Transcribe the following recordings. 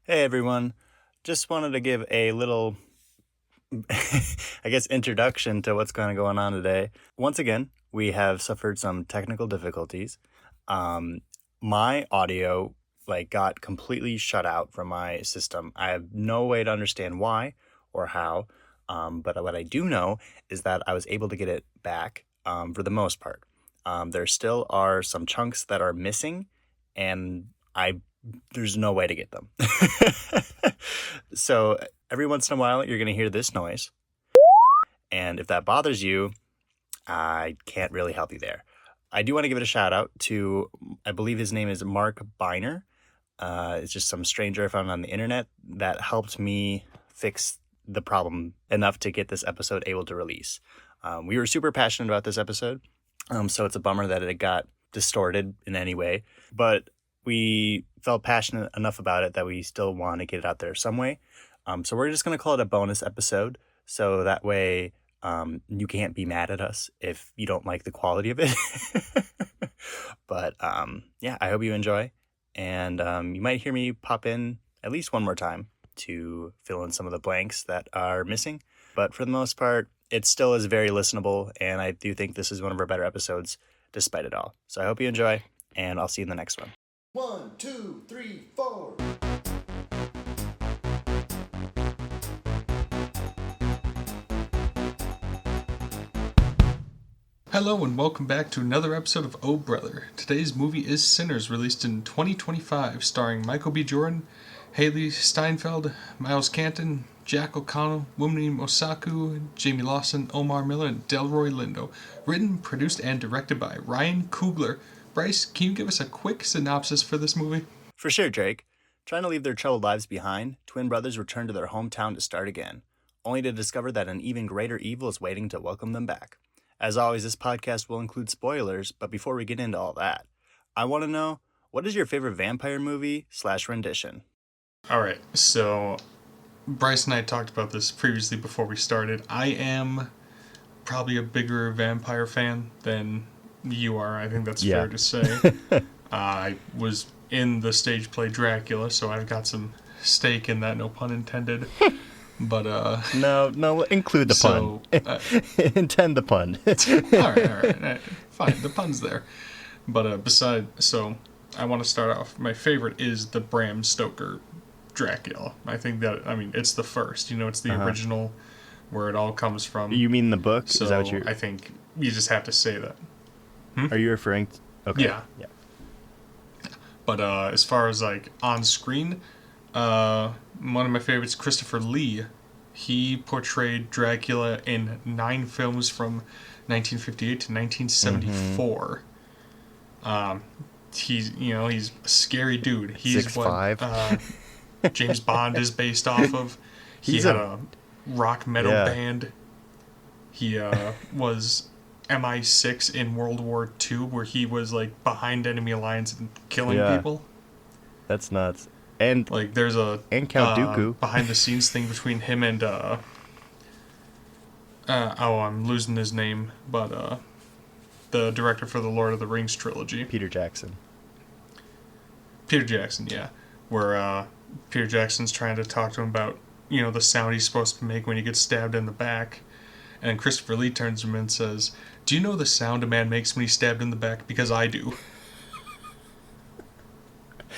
Hey everyone. Just wanted to give a little, introduction to what's kind of going on today. Once again, we have suffered some technical difficulties. Um, my audio got completely shut out from my system. I have no way to understand why or how. But what I do know is that I was able to get it back for the most part. There still are some chunks that are missing, and I there's no way to get them. So every once in a while, you're going to hear this noise. And if that bothers you, I can't really help you there. I do want to give it a shout out to, I believe his name is Mark Biner. It's just some stranger I found on the internet that helped me fix the problem enough to get this episode able to release. We were super passionate about this episode, so it's a bummer that it got distorted in any way. But we felt passionate enough about it that we still want to get it out there some way. So we're just going to call it a bonus episode. So that way you can't be mad at us if you don't like the quality of it. But yeah, I hope you enjoy. And you might hear me pop in at least one more time to fill in some of the blanks that are missing. But for the most part, it still is very listenable. And I do think this is one of our better episodes despite it all. So I hope you enjoy, and I'll see you in the next one. 1, 2, 3, 4. Hello and welcome back to another episode of Oh Brother. Today's movie is Sinners, released in 2025, starring Michael B. Jordan, Haley Steinfeld, Miles Canton, Jack O'Connell, Wunmi Mosaku, Jamie Lawson, Omar Miller, and Delroy Lindo. Written, produced, and directed by Ryan Coogler. Bryce, can you give us a quick synopsis for this movie? For sure, Drake. Trying to leave their troubled lives behind, twin brothers return to their hometown to start again, only to discover that an even greater evil is waiting to welcome them back. As always, this podcast will include spoilers, but before we get into all that, I want to know, what is your favorite vampire movie / rendition? Alright, so Bryce and I talked about this previously before we started. I am probably a bigger vampire fan than you are. I think that's fair to say. I was in the stage play Dracula, so I've got some stake in that, no pun intended. But No, include the pun. Intend the pun. all right, fine, the pun's there. But I want to start off. My favorite is the Bram Stoker Dracula. It's the first. It's the original, where it all comes from. You mean the book? So is that what you're... I think you just have to say that. Are you referring to... Okay. Yeah. But as far as on screen, one of my favorites, Christopher Lee. He portrayed Dracula in 9 films from 1958 to 1974. He's a scary dude. He's 6'5". James Bond is based off of. He had a rock metal band. He was MI6 in World War II, where he was behind enemy lines and killing people. That's nuts. And there's a Count Dooku behind the scenes thing between him and I'm losing his name, but the director for the Lord of the Rings trilogy, Peter Jackson, yeah, where Peter Jackson's trying to talk to him about the sound he's supposed to make when he gets stabbed in the back, and Christopher Lee turns to him and says, "Do you know the sound a man makes when he's stabbed in the back? Because I do."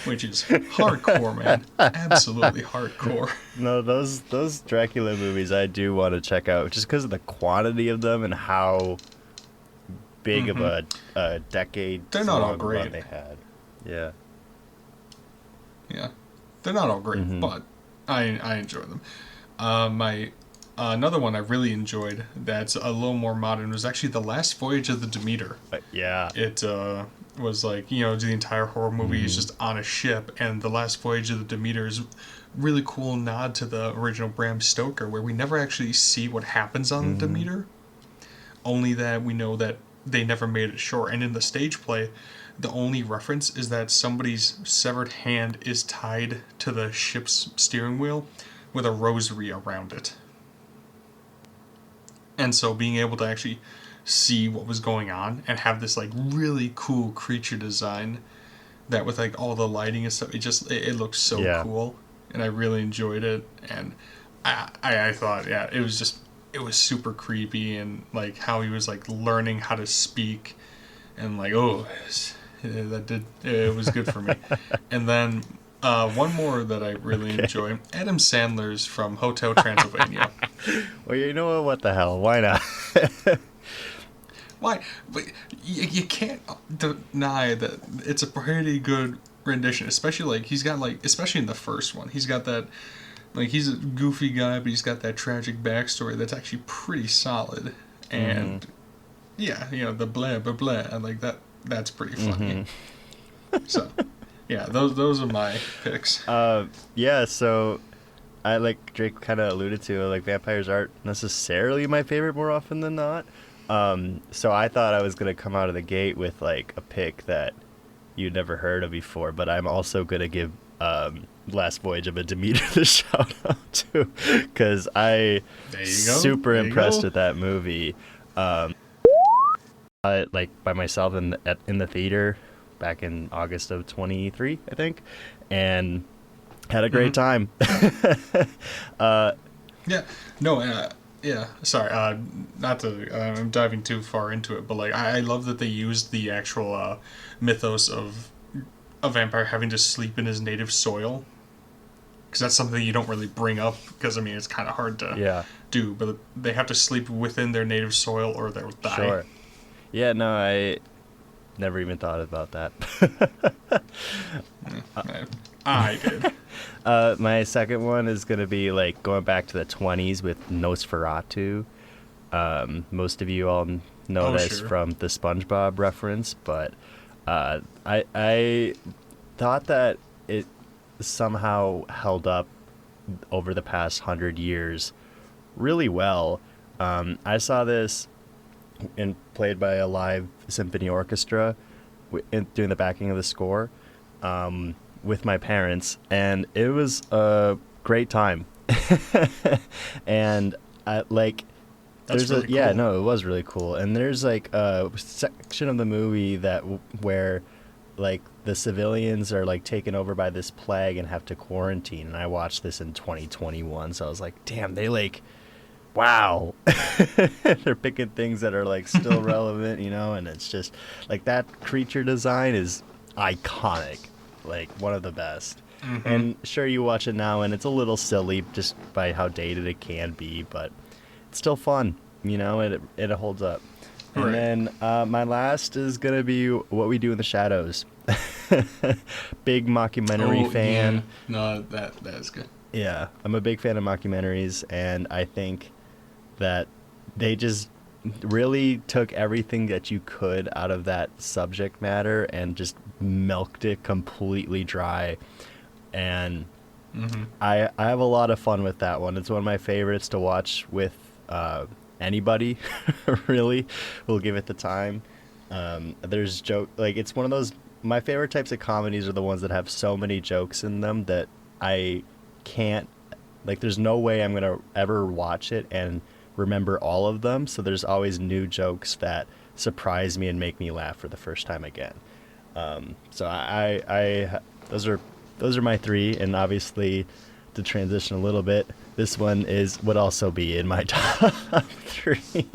Which is hardcore, man. Absolutely hardcore. No, those Dracula movies I do want to check out, just because of the quantity of them and how big of a decade they're not all great they had. Yeah. Yeah. They're not all great, but I enjoy them. My another one I really enjoyed that's a little more modern was actually The Last Voyage of the Demeter. Yeah. It was the entire horror movie is just on a ship, and The Last Voyage of the Demeter is really cool nod to the original Bram Stoker, where we never actually see what happens on the Demeter, only that we know that they never made it ashore. And in the stage play, the only reference is that somebody's severed hand is tied to the ship's steering wheel with a rosary around it. And so being able to actually see what was going on and have this really cool creature design that with all the lighting and stuff, it looks so cool. and I really enjoyed it. And I thought, yeah, it was super creepy, and like how he was like learning how to speak, and like it was good for me. And then one more that I really enjoy, Adam Sandler's from Hotel Transylvania. Well, you know what the hell? Why not? Why? But you can't deny that it's a pretty good rendition, especially like he's got like, especially in the first one, he's got that, like, he's a goofy guy, but he's got that tragic backstory that's actually pretty solid. And yeah, the blah blah blah, and like that's pretty funny. So yeah, those are my picks. Yeah, so I, like Drake kind of alluded to, like, vampires aren't necessarily my favorite more often than not. So I thought I was going to come out of the gate with, like, a pick that you'd never heard of before, but I'm also going to give Last Voyage of a Demeter the shout out too, because I super impressed with that movie. Like, by myself in the theater back in August of 23, I think, and had a great time. Yeah, sorry, not to, I'm diving too far into it, but like, I love that they used the actual mythos of a vampire having to sleep in his native soil, because that's something you don't really bring up, because I mean, it's kind of hard to do, but they have to sleep within their native soil or they'll die. Sure. Yeah, no, I never even thought about that. I did. My second one is going to be, like, going back to the 20s with Nosferatu. Most of you all know this from the SpongeBob reference, but I thought that it somehow held up over the past 100 years really well. I saw this played by a live symphony orchestra doing the backing of the score with my parents, and it was a great time. And like, that's really cool. Yeah, no, it was really cool. And there's like a section of the movie where like the civilians are like taken over by this plague and have to quarantine, and I watched this in 2021, so I was like, damn, they like, wow. They're picking things that are like still relevant, and it's just like that creature design is iconic, like one of the best. And sure, you watch it now and it's a little silly just by how dated it can be, but it's still fun, it holds up. Right. And then my last is gonna be What We Do in the Shadows. Big mockumentary fan. Yeah. No, that is good. Yeah, I'm a big fan of mockumentaries, and I think that they just really took everything that you could out of that subject matter and just milked it completely dry. And I have a lot of fun with that one. It's one of my favorites to watch with anybody, really, who'll give it the time. There's it's one of those, my favorite types of comedies are the ones that have so many jokes in them that I can't, like, there's no way I'm going to ever watch it and remember all of them. So there's always new jokes that surprise me and make me laugh for the first time again. So I those are my three, and obviously to transition a little bit, this one would also be in my top three.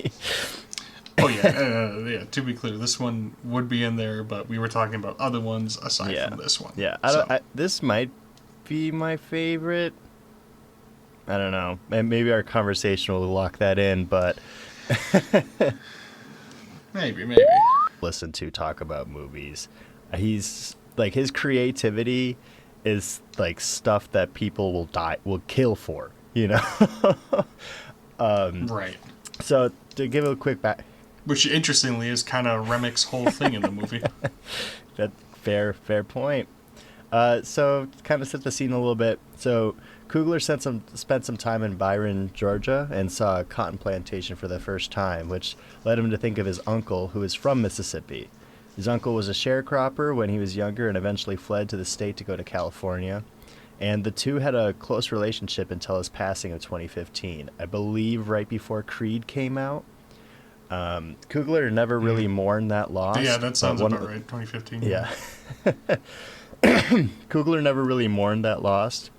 Oh yeah, yeah. To be clear, this one would be in there, but we were talking about other ones aside from this one. Yeah, this might be my favorite. I don't know. Maybe our conversation will lock that in, but maybe. Listen to talk about movies. He's like, his creativity is like stuff that people will kill for, Right. So to give it a quick back, which interestingly is kind of Remic's whole thing in the movie. That fair point. So to kind of set the scene a little bit. So Coogler spent some time in Byron, Georgia, and saw a cotton plantation for the first time, which led him to think of his uncle, who is from Mississippi. His uncle was a sharecropper when he was younger and eventually fled to the state to go to California. And the two had a close relationship until his passing of 2015. I believe right before Creed came out. Coogler never really mourned that loss. Yeah, that sounds about right, 2015. Yeah. Coogler never really mourned that loss,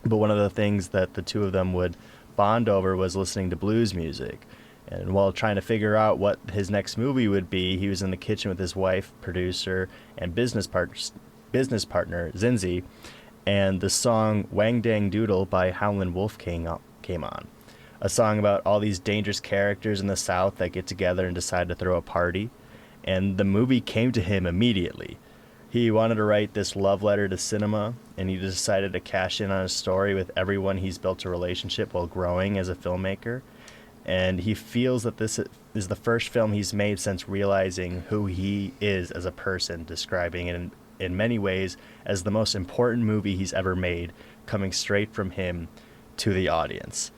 But one of the things that the two of them would bond over was listening to blues music. And while trying to figure out what his next movie would be, he was in the kitchen with his wife, producer, and business partner Zinzi, and the song Wang Dang Doodle by Howlin' Wolf came on. A song about all these dangerous characters in the South that get together and decide to throw a party. And the movie came to him immediately. He wanted to write this love letter to cinema, and he decided to cash in on his story with everyone he's built a relationship while growing as a filmmaker. And he feels that this is the first film he's made since realizing who he is as a person, describing it in many ways as the most important movie he's ever made, coming straight from him to the audience.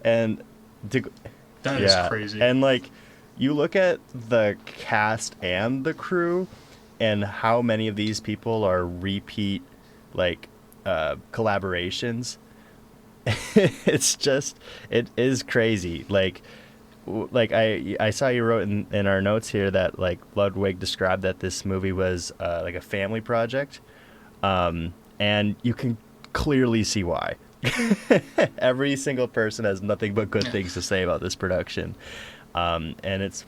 And that is crazy. And like, you look at the cast and the crew and how many of these people are repeat like collaborations. It is crazy. Like I saw you wrote in our notes here that like Ludwig described that this movie was like a family project, and you can clearly see why. Every single person has nothing but good things to say about this production, and it's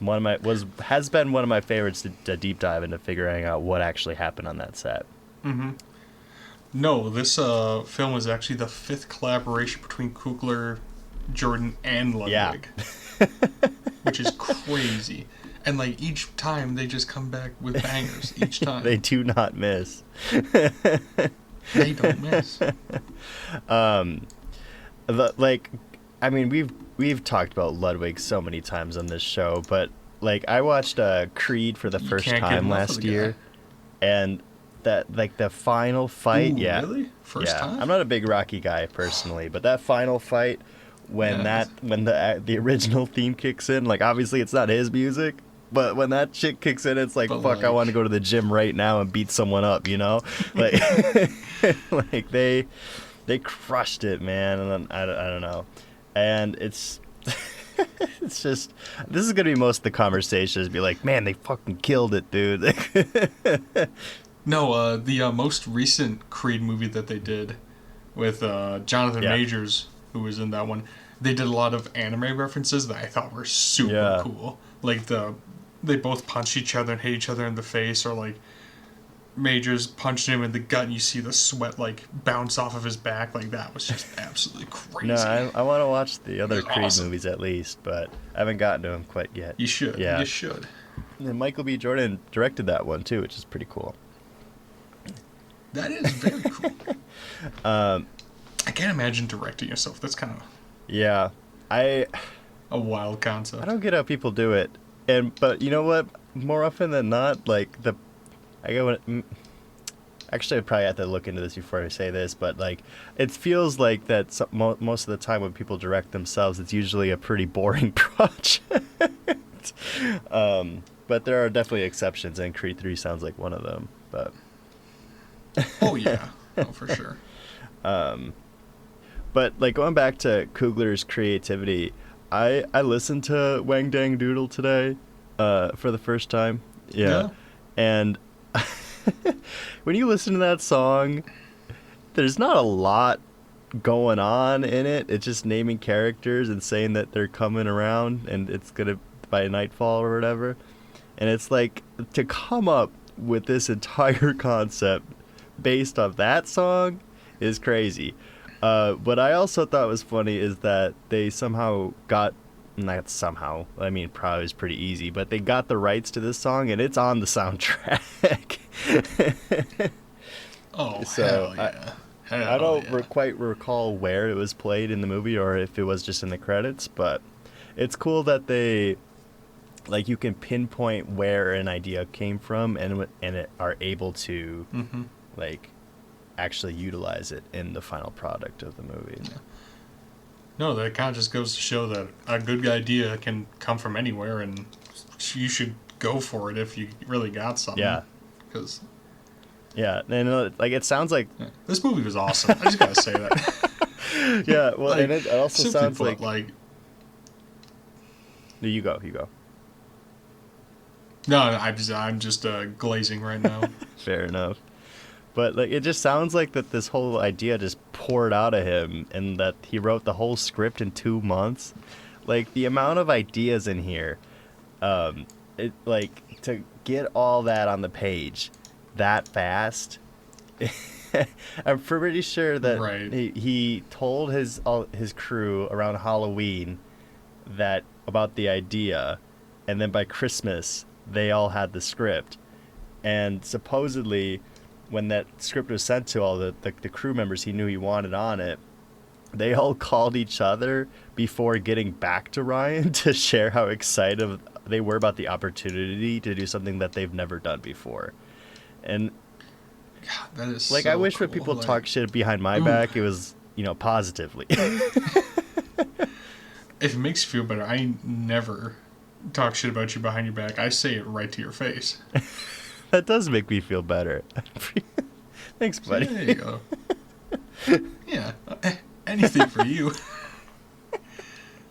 has been one of my favorites to deep dive into figuring out what actually happened on that set. Mm-hmm. No, this film was actually the 5th collaboration between Coogler, Jordan, and Ludwig. Yeah. Which is crazy. And like each time they just come back with bangers each time. They do not miss. They don't miss. We've talked about Ludwig so many times on this show, but like I watched Creed for the first time last year, and that like the final fight. Ooh, yeah, really? First time? I'm not a big Rocky guy personally, but that final fight when the original theme kicks in, like obviously it's not his music, but when that shit kicks in, it's like fuck, I want to go to the gym right now and beat someone up, you know? Like like they crushed it, man, and then, I don't know. And it's it's just, this is gonna be most of the conversations be like, man, they fucking killed it, dude. No, the most recent Creed movie that they did with Jonathan Majors, who was in that one, they did a lot of anime references that I thought were super cool. Like they both punched each other and hit each other in the face, or like Majors punched him in the gut and you see the sweat like bounce off of his back. Like that was just absolutely crazy. No, I want to watch the other Creed movies at least, but I haven't gotten to them quite yet. You should. Yeah. You should. And Michael B. Jordan directed that one too, which is pretty cool. That is very cool. I can't imagine directing yourself. That's kind of a wild concept. I don't get how people do it, but you know what? More often than not, like actually, I probably have to look into this before I say this, but like it feels like that most of the time when people direct themselves, it's usually a pretty boring project. But there are definitely exceptions, and Creed 3 sounds like one of them. But oh yeah, for sure. But like going back to Coogler's creativity, I listened to Wang Dang Doodle today for the first time. Yeah. And when you listen to that song, there's not a lot going on in it. It's just naming characters and saying that they're coming around and it's gonna by nightfall or whatever. And it's like, to come up with this entire concept based off that song is crazy. What I also thought was funny is that they not somehow, I mean, probably was pretty easy, but they got the rights to this song and it's on the soundtrack. Hell yeah. I don't quite recall where it was played in the movie or if it was just in the credits, but it's cool that they, like, you can pinpoint where an idea came from and it are able to, like, actually utilize it in the final product of the movie. Yeah. No, that kind of just goes to show that a good idea can come from anywhere, and you should go for it if you really got something. Yeah. And like it sounds like this movie was awesome. I just gotta say that. Yeah, well, like, and it also sounds like No, you go. No, I'm just glazing right now. Fair enough. But like, it just sounds like that this whole idea just poured out of him, and that he wrote the whole script in 2 months. Like the amount of ideas in here, it like to get all that on the page that fast. I'm pretty sure that Right. he told his crew around Halloween that about the idea, and then by Christmas they all had the script, and supposedly when that script was sent to all the crew members he knew he wanted on it, they all called each other before getting back to Ryan to share how excited they were about the opportunity to do something that they've never done before. And God, that is like, so I wish cool. when people Like, talk shit behind my ooh. back, it was, positively. If it makes you feel better, I never talk shit about you behind your back. I say it right to your face. That does make me feel better. Thanks, buddy. There you go. Yeah, anything for you.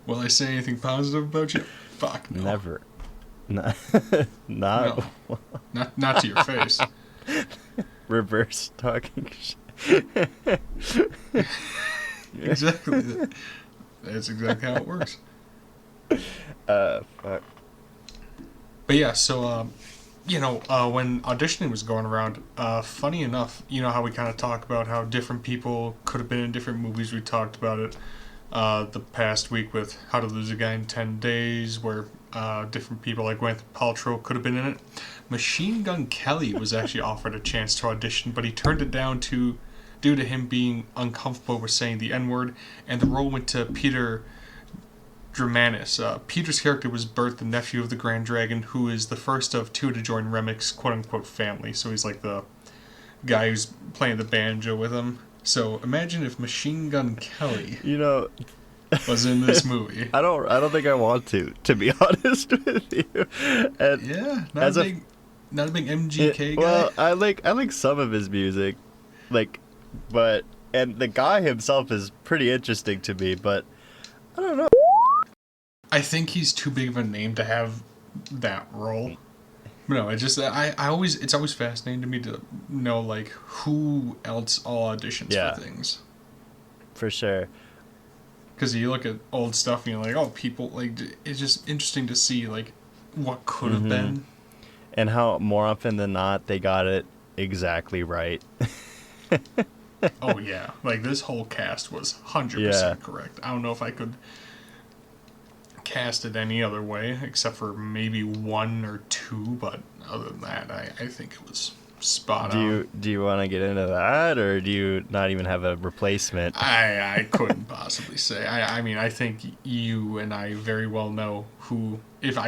Will I say anything positive about you? Fuck no. Never. Not, not No. Not to your face. reverse talking shit. Exactly. That's exactly how it works. Fuck. But yeah, so when auditioning was going around, funny enough, you know how we kind of talk about how different people could have been in different movies. We talked about it the past week with How to Lose a Guy in 10 Days, where different people like Gwyneth Paltrow could have been in it. Machine Gun Kelly was actually offered a chance to audition, but he turned it down due to him being uncomfortable with saying the N-word, and the role went to Peter Dramanis. Peter's character was Bert, the nephew of the Grand Dragon, who is the first of two to join Remic's quote-unquote family. So he's like the guy who's playing the banjo with him. So imagine if Machine Gun Kelly was in this movie. I don't think I want to be honest with you. And Yeah, as not a big MGK guy. well, I like some of his music, and the guy himself is pretty interesting to me, but I don't know. I think he's too big of a name to have that role. No, it's always fascinating to me to know like who else all auditions Yeah. for things. For sure. Because you look at old stuff and you're like, oh, people like it's just interesting to see like what could have been. And how more often than not they got it exactly right. Oh yeah, like this whole cast was 100% Yeah. correct. I don't know if I could cast it any other way except for maybe one or two, but other than that, I think it was spot on. Do you want to get into that, or do you not even have a replacement? I couldn't possibly say. I mean, I think you and I very well know who. If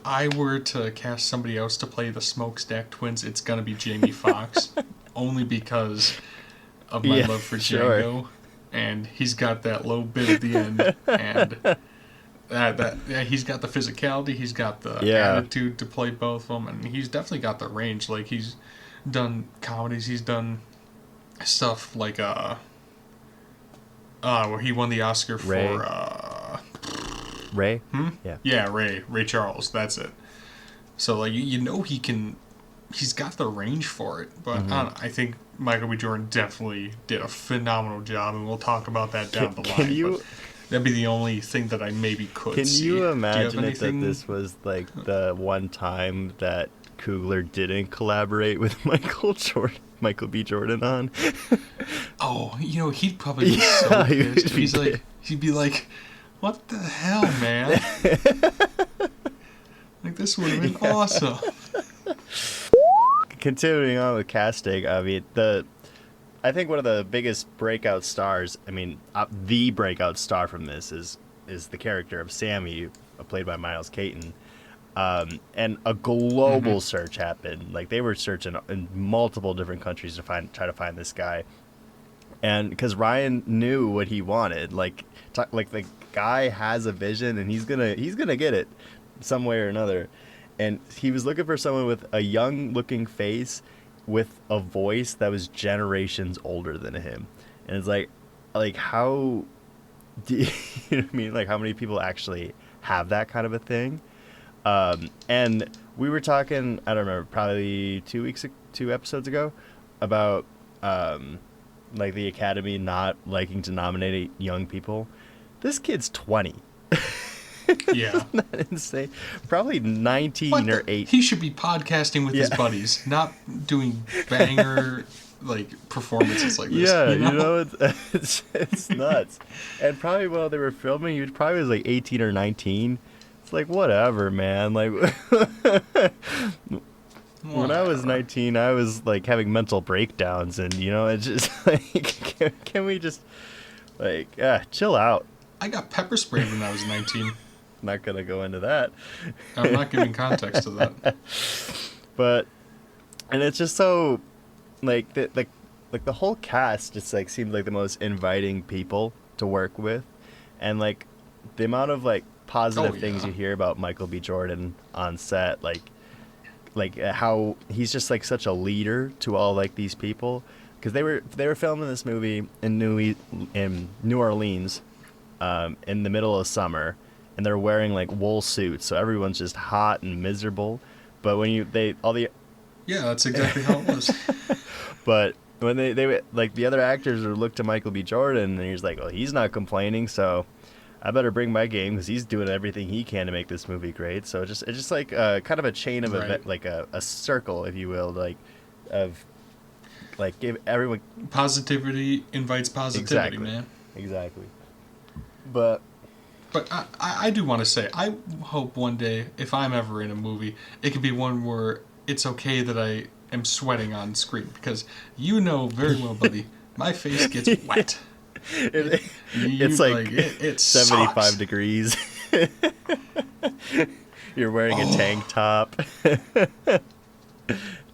I were to cast somebody else to play the Smokestack Twins, it's gonna be Jamie Foxx, only because of my Yeah, love for sure. Django, and he's got that low bit at the end, and he's got the physicality, he's got the Yeah. attitude to play both of them, and he's definitely got the range. Like he's done comedies, he's done stuff like where he won the Oscar for Ray? Ray? Yeah. Ray Charles, that's it. So like he's got the range for it, but I don't know, I think Michael B. Jordan definitely did a phenomenal job, and we'll talk about that down the line. Can you but that'd be the only thing that I maybe could see. you Do have imagine that anything? this was like the one time that Coogler didn't collaborate with Michael B. Jordan on? Oh, he'd probably be so Yeah, he would pissed. be He'd be like, "What the hell, man? Like this would have been awesome." Continuing on with casting, I mean, I think one of the biggest breakout stars, the breakout star from this is the character of Sammy, played by Miles Caton. And a global search happened. Like, they were searching in multiple different countries to try to find this guy. And because Ryan knew what he wanted, like the guy has a vision, and he's gonna get it some way or another. And he was looking for someone with a young-looking face, with a voice that was generations older than him. And it's like how do you know what I mean? Like, how many people actually have that kind of a thing? And we were talking, I don't remember, probably 2 episodes ago, about like the Academy not liking to nominate young people. This kid's 20. Yeah. Isn't that insane? Probably 19 What or the- 8. He should be podcasting with his Yeah. buddies, not doing banger like performances like this. Yeah, you know? it's nuts. And probably while they were filming, he probably was like 18 or 19. It's like, whatever, man. Like, when I was 19, I was like having mental breakdowns, and it's just like, can we just like, chill out? I got pepper sprayed when I was 19. Not gonna go into that, I'm not giving context to that. but and it's just so like the whole cast just like seemed like the most inviting people to work with, and like the amount of like positive things yeah. you hear about Michael B. Jordan on set, like how he's just like such a leader to all like these people, because they were filming this movie in New Orleans, in the middle of summer, and they're wearing like wool suits, so everyone's just hot and miserable. But when Yeah, that's exactly how it was. but when they like the other actors would look to Michael B. Jordan, and he's like, well, he's not complaining, so I better bring my game because he's doing everything he can to make this movie great. So it's just like kind of a chain of event, like a circle, if you will, like of like give everyone Positivity invites positivity, Exactly. man. exactly. But But I do want to say, I hope one day, if I'm ever in a movie, it could be one where it's okay that I am sweating on screen. Because you know very well, buddy, my face gets wet. it's like it 75 sucks. degrees. You're wearing a tank top.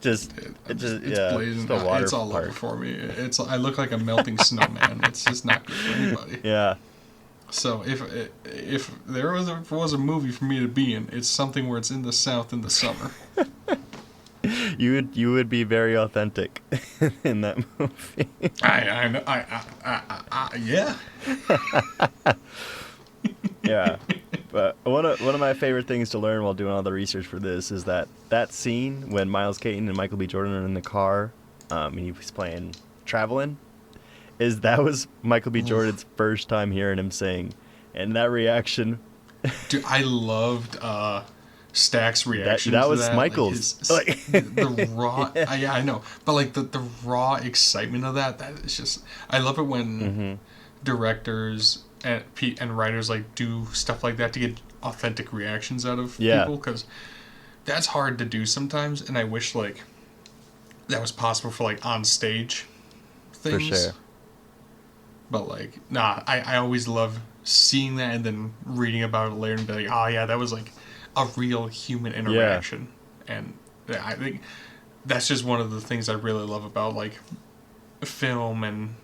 It's blazing. just a water It's all over park. for me. I look like a melting snowman. It's just not good for anybody. Yeah. So if there was a movie for me to be in, it's something where it's in the South in the summer. You would be very authentic in that movie. I know. Yeah. Yeah. But one of my favorite things to learn while doing all the research for this is that scene when Miles Keaton and Michael B. Jordan are in the car, and he was playing Travelin', that was Michael B. Jordan's first time hearing him sing, and that reaction. Dude, I loved Stack's reaction. That to was that. Michael's. Like the raw. Yeah, I know, but like the raw excitement of that is just. I love it when directors and writers like do stuff like that to get authentic reactions out of people, because that's hard to do sometimes, and I wish like that was possible for like on stage things. For sure. But like, nah, I always love seeing that and then reading about it later and be like, oh yeah, that was like a real human interaction. And yeah, I think that's just one of the things I really love about like film and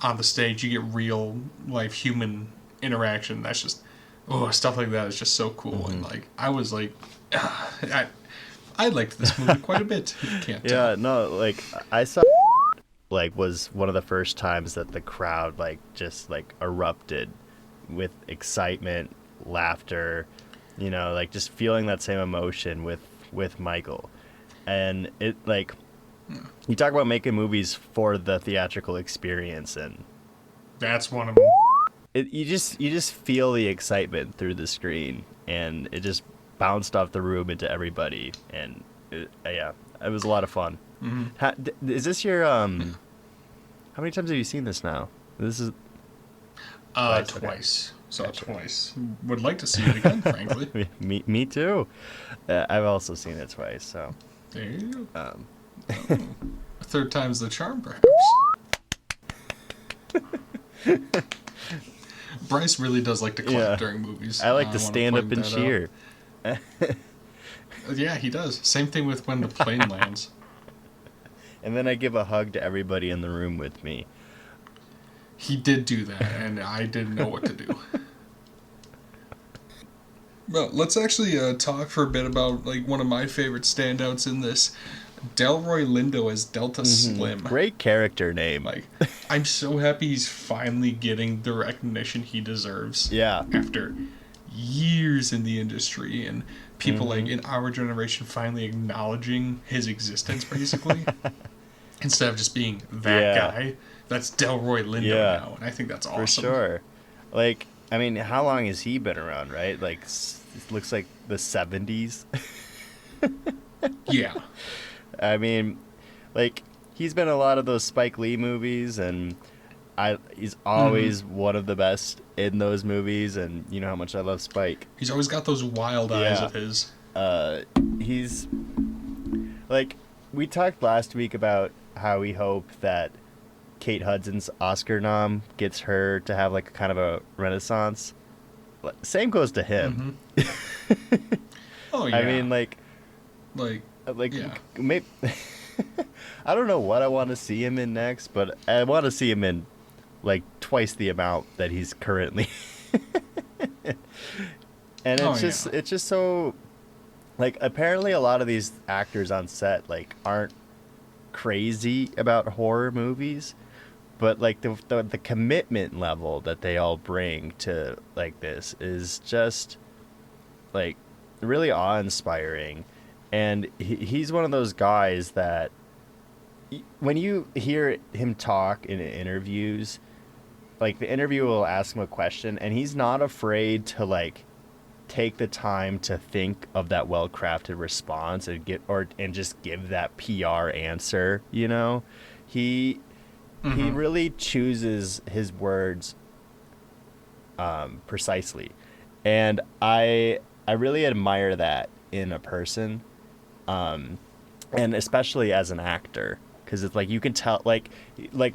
on the stage. You get real life human interaction. That's just, stuff like that is just so cool. And like, I was like, I liked this movie quite a bit. You can't tell. Yeah, no, like I saw like was one of the first times that the crowd like just like erupted with excitement, laughter, like just feeling that same emotion with Michael. And it like you talk about making movies for the theatrical experience, and That's one of them. you just feel the excitement through the screen, and it just bounced off the room into everybody, and it was a lot of fun. Is this your how many times have you seen this now? This is Twice. Saw it twice. Would like to see it again, frankly. me too. I've also seen it twice. So There you go. um, Third time's the charm, perhaps. Bryce really does like to clap Yeah. during movies. I like to wanna stand up point and that cheer. out. Yeah, he does. Same thing with when the plane lands. And then I give a hug to everybody in the room with me. He did do that, and I didn't know what to do. Well, let's actually talk for a bit about like one of my favorite standouts in this, Delroy Lindo as Delta Slim. Great character name. Like, I'm so happy he's finally getting the recognition he deserves. Yeah. After years in the industry and people like in our generation finally acknowledging his existence, basically. instead of just being that Yeah. guy. That's Delroy Lindo Yeah. now, and I think that's awesome. For sure. Like, I mean, how long has he been around, right? Like, it looks like the 70s. Yeah. I mean, like, he's been in a lot of those Spike Lee movies, and he's always one of the best in those movies, and you know how much I love Spike. He's always got those wild eyes Yeah. of his. He's, like, we talked last week about how we hope that Kate Hudson's Oscar nom gets her to have, like, kind of a renaissance. Same goes to him. Oh, yeah. I mean, like, yeah. maybe I don't know what I want to see him in next, but I want to see him in like twice the amount that he's currently. And it's just so, like, apparently a lot of these actors on set like aren't crazy about horror movies, but like the commitment level that they all bring to like this is just like really awe-inspiring. And he's one of those guys that when you hear him talk in interviews, like the interviewer will ask him a question and he's not afraid to like take the time to think of that well-crafted response and just give that PR answer, you know? He really chooses his words precisely. And I really admire that in a person. And especially as an actor, because it's like you can tell, like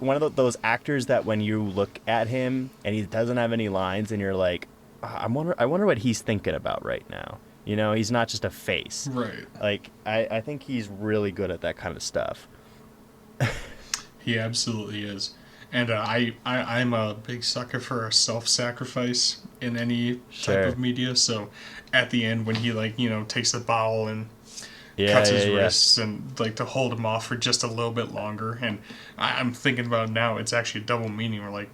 one of those actors that when you look at him and he doesn't have any lines, and you're like, I wonder what he's thinking about right now. You know, he's not just a face. Right. Like I think he's really good at that kind of stuff. He absolutely is. And I'm a big sucker for a self-sacrifice in any Sure. type of media. So at the end when he takes the bottle and Yeah, cuts his yeah. wrists and like to hold him off for just a little bit longer. And I'm thinking about it now, it's actually a double meaning. Where like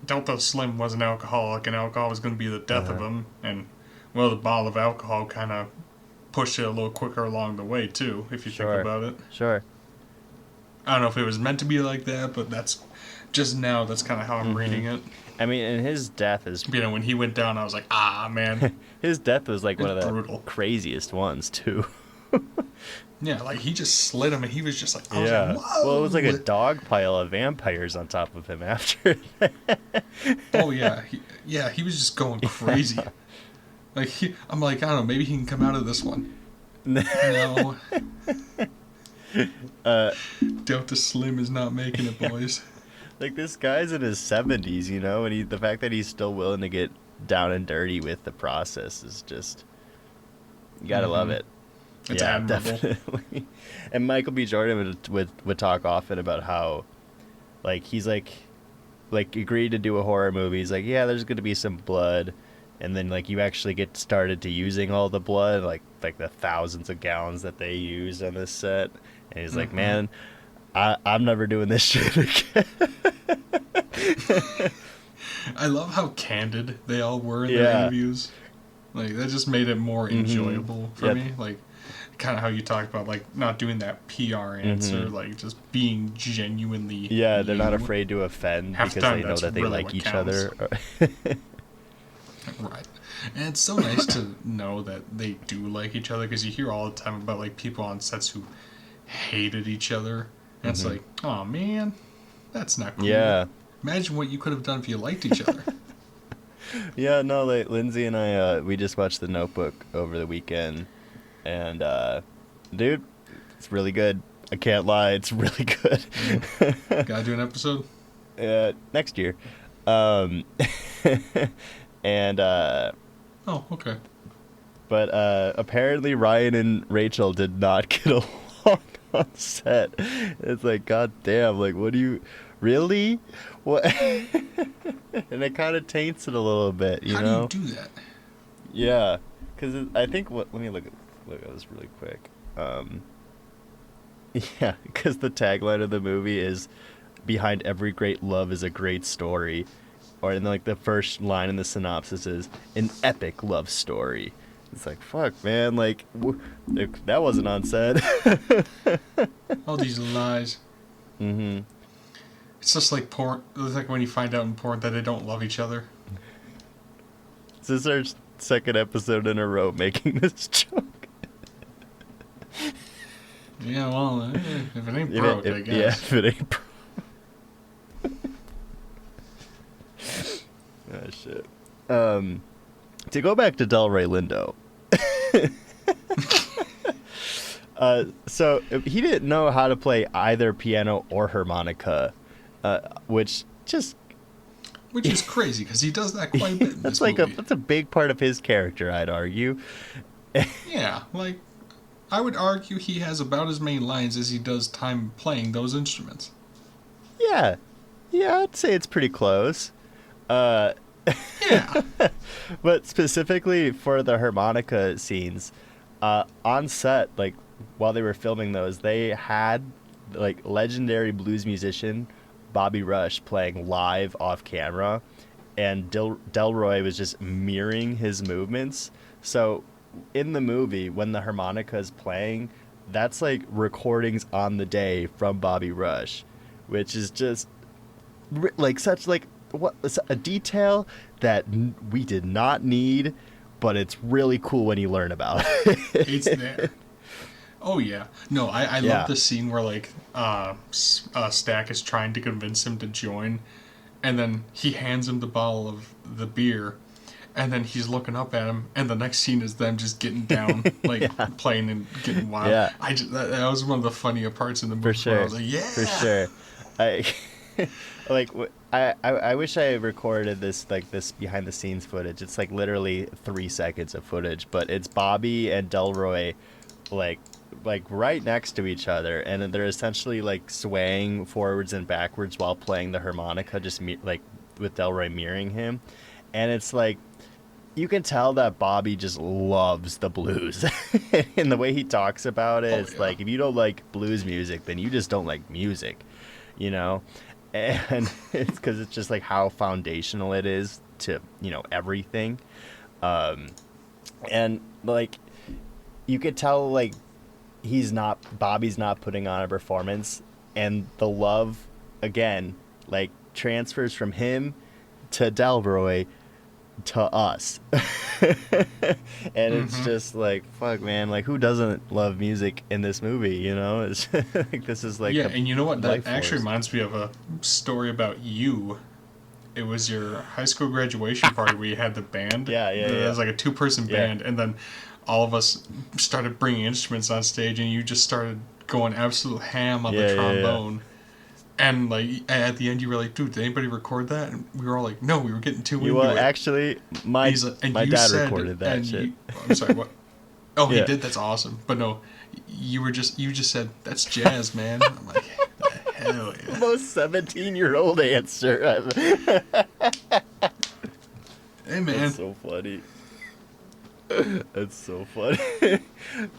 Delta Slim was an alcoholic and alcohol was going to be the death of him. And well, the bottle of alcohol kind of pushed it a little quicker along the way too, if you Sure. think about it. Sure. I don't know if it was meant to be like that, but that's just now. That's kind of how I'm reading it. I mean, and his death is When he went down, I was like, man. his death was like one of It's the brutal. craziest ones too. Yeah, like he just slid him, and he was just like, I was Yeah. like, whoa. Well, it was like a dog pile of vampires on top of him after that. Oh yeah, he was just going crazy. Like I'm like, I don't know, maybe he can come out of this one. No. Delta Slim is not making it, boys. Like, this guy's in his 70s, you know, and the fact that he's still willing to get down and dirty with the process is just, you gotta love it. It's admirable. Definitely. And Michael B. Jordan would talk often about how, like, he's like agreed to do a horror movie. He's like, yeah, there's gonna be some blood, and then like you actually get started to using all the blood, like the thousands of gallons that they use on this set, and he's like, man, I'm never doing this shit again. I love how candid they all were in Yeah. their interviews. Like that just made it more enjoyable for Yep. me. Like kind of how you talked about, like not doing that PR answer, like just being genuinely. Yeah, they're not you. afraid to offend Half the because time, they know that's that they really like what each counts. other. Right. And it's so nice to know that they do like each other, because you hear all the time about like people on sets who hated each other. And it's like, oh man, that's not cool. Yeah. Imagine what you could have done if you liked each other. Yeah, no, like Lindsay and I, we just watched The Notebook over the weekend, and dude, it's really good. I can't lie, it's really good. Gotta do an episode? Next year, and Oh, okay. but apparently Ryan and Rachel did not get along on set. It's like, god damn, like, what do you really? What? And it kind of taints it a little bit, you How know? do you do that? Yeah, because I think let me look at this really quick. Yeah, because the tagline of the movie is "Behind every great love is a great story," or and like the first line in the synopsis is "an epic love story." It's like, fuck, man, like that wasn't on set. All these lies. Mm-hmm. It's just like porn. It's like when you find out in porn that they don't love each other. This is our second episode in a row making this joke. Yeah, well, if it ain't broke, I guess. Yeah, if it ain't broke. Oh, shit. To go back to Delroy Lindo. So he didn't know how to play either piano or harmonica, which is crazy because he does that quite a bit in that's this like movie. that's a big part of his character, I'd argue. Yeah, like I would argue he has about as many lines as he does time playing those instruments. Yeah, I'd say it's pretty close. Yeah. But specifically for the harmonica scenes, on set, like while they were filming those, they had like legendary blues musician Bobby Rush playing live off camera, and Delroy was just mirroring his movements. So in the movie, when the harmonica is playing, that's like recordings on the day from Bobby Rush, which is just like such like what a detail that we did not need, but it's really cool when you learn about it. It's there. Oh yeah, no, I Yeah. love the scene where like Stack is trying to convince him to join, and then he hands him the bottle of the beer, and then he's looking up at him, and the next scene is them just getting down, like playing and getting wild. Yeah. That was one of the funnier parts in the movie. For where I sure. was like, yeah, For sure. I wish I recorded this behind the scenes footage. It's like literally 3 seconds of footage, but it's Bobby and Delroy like right next to each other, and they're essentially like swaying forwards and backwards while playing the harmonica, just like with Delroy mirroring him. And it's like you can tell that Bobby just loves the blues. And the way he talks about it, it's like, if you don't like blues music, then you just don't like music, you know? And it's because it's just like how foundational it is to, everything. And like you could tell like Bobby's not putting on a performance, and the love again like transfers from him to Delroy to us. And it's just like, fuck, man, like who doesn't love music in this movie, it's like this is like and you know what, that life actually force. reminds me of a story about you. It was your high school graduation party where you had the band. Yeah. It was like a 2-person band, and then all of us started bringing instruments on stage, and you just started going absolute ham on the trombone. And like at the end, you were like, "Dude, did anybody record that?" And we were all like, "No, we were getting too into it." Actually, my dad recorded that shit. I'm sorry, what? Oh, Yeah. he did. That's awesome. But no, you just said that's jazz, man. I'm like, hell yeah. Most 17-year-old answer. Hey man, That's so funny. That's so funny.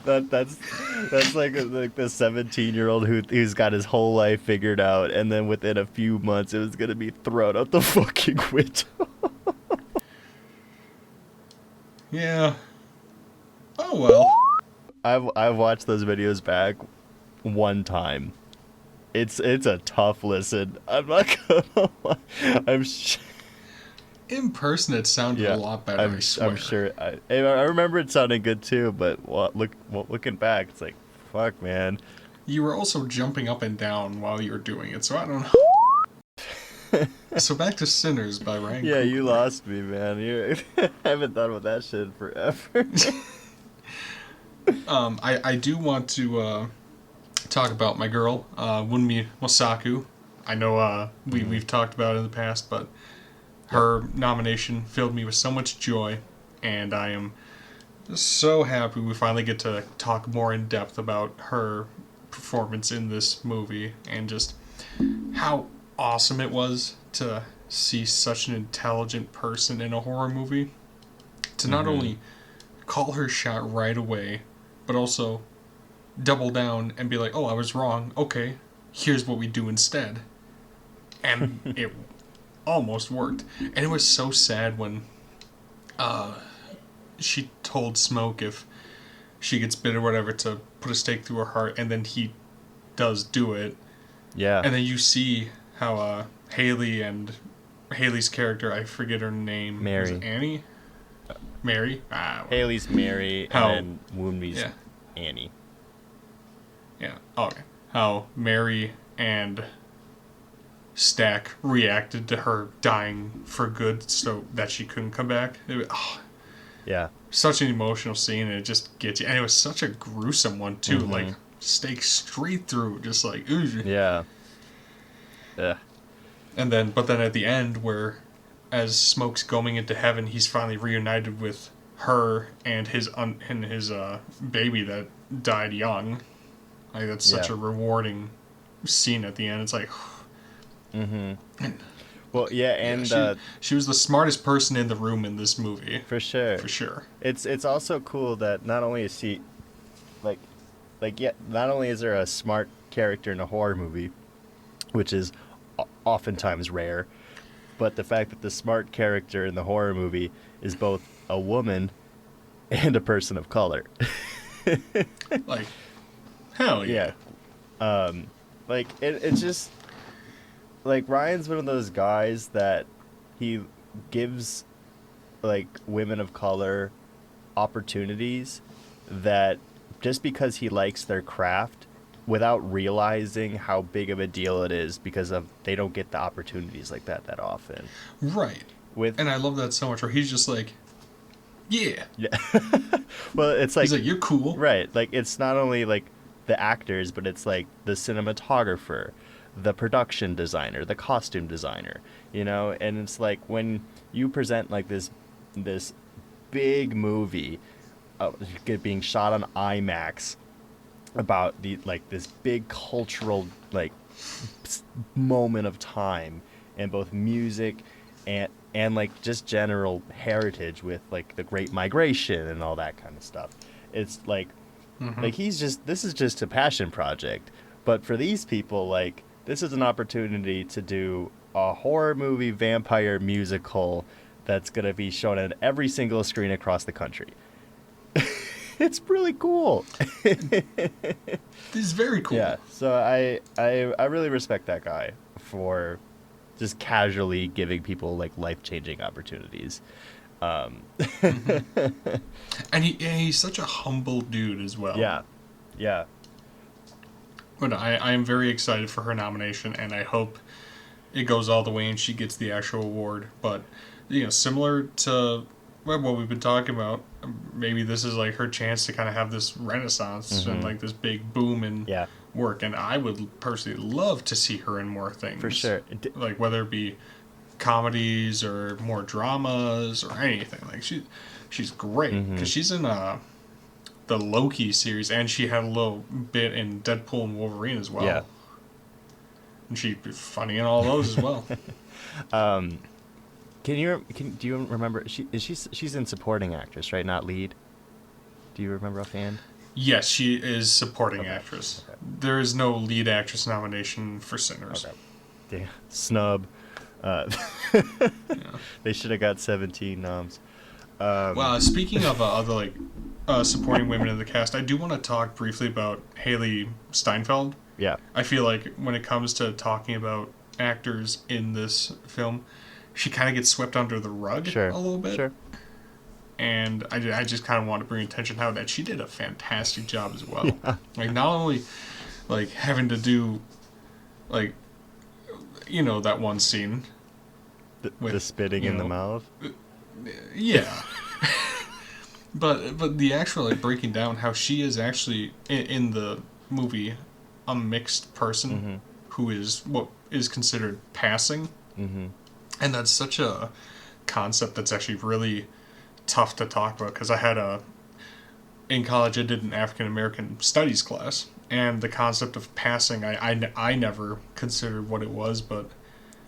That's like the 17-year-old who's got his whole life figured out, and then within a few months it was gonna be thrown out the fucking window. yeah. Oh well. I've watched those videos back one time. It's a tough listen. I'm not gonna lie. In person, it sounded a lot better. I swear. I'm sure. I remember it sounding good too, but looking back, it's like, fuck, man. You were also jumping up and down while you were doing it, so I don't know. So back to Sinners by Ryan Yeah, Coogler. you lost me, man. I haven't thought about that shit in forever. I do want to talk about my girl, Wunmi Mosaku. I know we've talked about it in the past, but her nomination filled me with so much joy, and I am so happy we finally get to talk more in depth about her performance in this movie, and just how awesome it was to see such an intelligent person in a horror movie. To not only call her shot right away, but also double down and be like, oh, I was wrong. Okay, here's what we do instead. And it almost worked. And it was so sad when she told Smoke if she gets bit or whatever to put a stake through her heart, and then he does do it. Yeah. And then you see how Haley and Haley's character, I forget her name. Mary. Was it Annie? Mary? Haley's Mary, How- and then Woonby's yeah. Annie. Yeah. Okay. How Mary and Stack reacted to her dying for good so that she couldn't come back. It was, Yeah. such an emotional scene, and it just gets you. And it was such a gruesome one, too. Mm-hmm. Like, stake straight through, just like, ooh. Yeah. Yeah. But then at the end, where as Smoke's going into heaven, he's finally reunited with her and his baby that died young. Like, that's such Yeah. a rewarding scene at the end. It's like, Well, yeah, and she was the smartest person in the room in this movie, for sure. for sure. It's also cool that not only is he, like, not only is there a smart character in a horror movie, which is oftentimes rare, but the fact that the smart character in the horror movie is both a woman and a person of color. Like, hell yeah. Like it's just like Ryan's one of those guys that he gives like women of color opportunities that just because he likes their craft without realizing how big of a deal it is because of they don't get the opportunities like that often. Right. With And I love that so much, where he's just like, yeah. well, it's like He's like, you're cool. right, like it's not only like the actors, but it's like the cinematographer, the production designer, the costume designer, you know, and it's like when you present like this big movie being shot on IMAX about the like this big cultural like moment of time and both music and like just general heritage with like the Great Migration and all that kind of stuff. It's like like this is just a passion project, but for these people, like this is an opportunity to do a horror movie vampire musical that's going to be shown at every single screen across the country. It's really cool. This is very cool. Yeah, so I really respect that guy for just casually giving people like life-changing opportunities. And he's such a humble dude as well. Yeah. But I am very excited for her nomination, and I hope it goes all the way and she gets the actual award. But, you know, similar to what we've been talking about, maybe this is like her chance to kind of have this renaissance and like this big boom in work. And I would personally love to see her in more things. For sure. Like whether it be comedies or more dramas or anything. Like she's great because she's in the Loki series, and she had a little bit in Deadpool and Wolverine as well. Yeah. And she'd be funny in all those as well. Do you remember she's in supporting actress, right? Not lead. Do you remember offhand? Yes, she is supporting actress. Okay. There is no lead actress nomination for Sinners. Okay. Damn. Snub. They should have got 17 noms. Well, speaking of other like supporting women in the cast, I do want to talk briefly about Haley Steinfeld. Yeah. I feel like when it comes to talking about actors in this film, she kind of gets swept under the rug a little bit. Sure. And I just kind of want to bring attention how that she did a fantastic job as well. Yeah. Like not only like having to do like that one scene with the spitting in the mouth. Yeah. but the actual like breaking down how she is actually in the movie a mixed person who is what is considered passing. And that's such a concept that's actually really tough to talk about, because I had in college I did an African American studies class, and the concept of passing I never considered what it was, but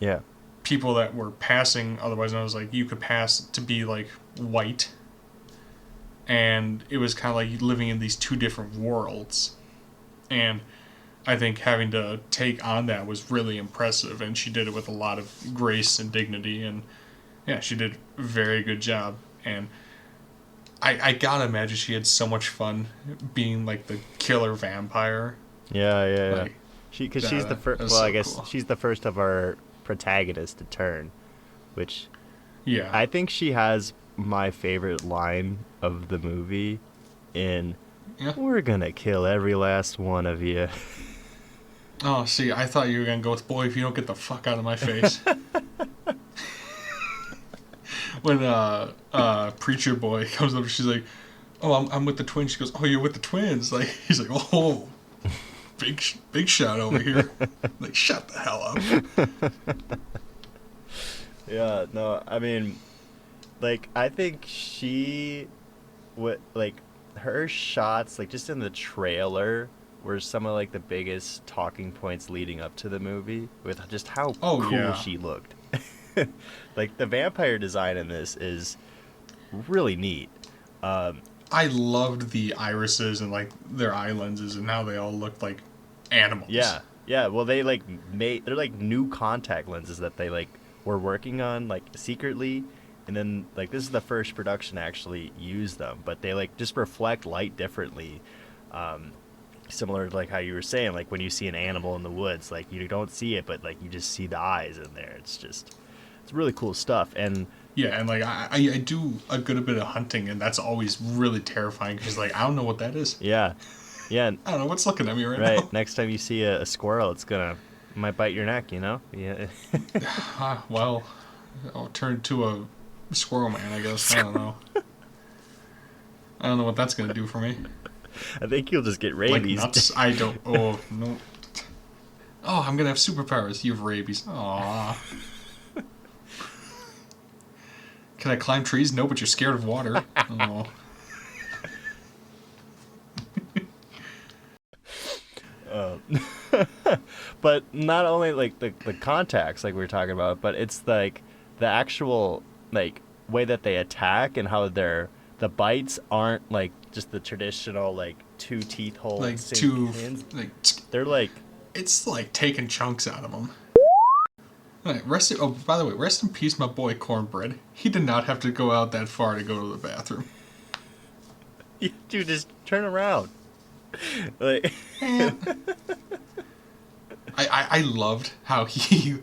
yeah, people that were passing, otherwise known as like you could pass to be like white, and it was kind of like living in these two different worlds, and I think having to take on that was really impressive, and she did it with a lot of grace and dignity, and yeah, she did a very good job. And I gotta imagine she had so much fun being like the killer vampire. Yeah. because she's the first. That's Well, so I guess cool. she's the first of our protagonists to turn, which Yeah. I think she has my favorite line of the movie. Yeah. We're gonna kill every last one of you. Oh, see, I thought you were gonna go with boy if you don't get the fuck out of my face. When preacher boy comes up, she's like, "Oh, I'm with the twins." She goes, "Oh, you're with the twins?" Like he's like, "Oh, big shot over here." Like, shut the hell up. Yeah, no, I mean, like, I think her shots, like, just in the trailer, were some of, like, the biggest talking points leading up to the movie, with just how Oh, cool yeah. she looked. Like, the vampire design in this is really neat. I loved the irises and like their eye lenses and how they all looked like animals. Yeah, well, they're, like, new contact lenses that they, like, were working on, like, secretly, and then, like, this is the first production to actually use them, but they, like, just reflect light differently, similar to, like, how you were saying, like, when you see an animal in the woods, like, you don't see it, but, like, you just see the eyes in there. It's really cool stuff, and Yeah, and like I do a good bit of hunting, and that's always really terrifying because like I don't know what that is. yeah, I don't know what's looking at me right right, now. next time you see a squirrel, might bite your neck, Yeah. Well, I'll turn to a squirrel man, I guess. I don't know. I don't know what that's gonna do for me. I think you'll just get Like rabies. nuts? I don't. Oh no. Oh, I'm gonna have superpowers. You have rabies. Aww. Can I climb trees? No, but you're scared of water. Oh. But not only like the contacts like we were talking about, but it's like the actual like way that they attack and how the bites aren't like just the traditional like two teeth holes. Like sink two. in. Like They're like it's like taking chunks out of them. Right, oh, by the way, rest in peace, my boy Cornbread. He did not have to go out that far to go to the bathroom. dude, just turn around. Like I loved how he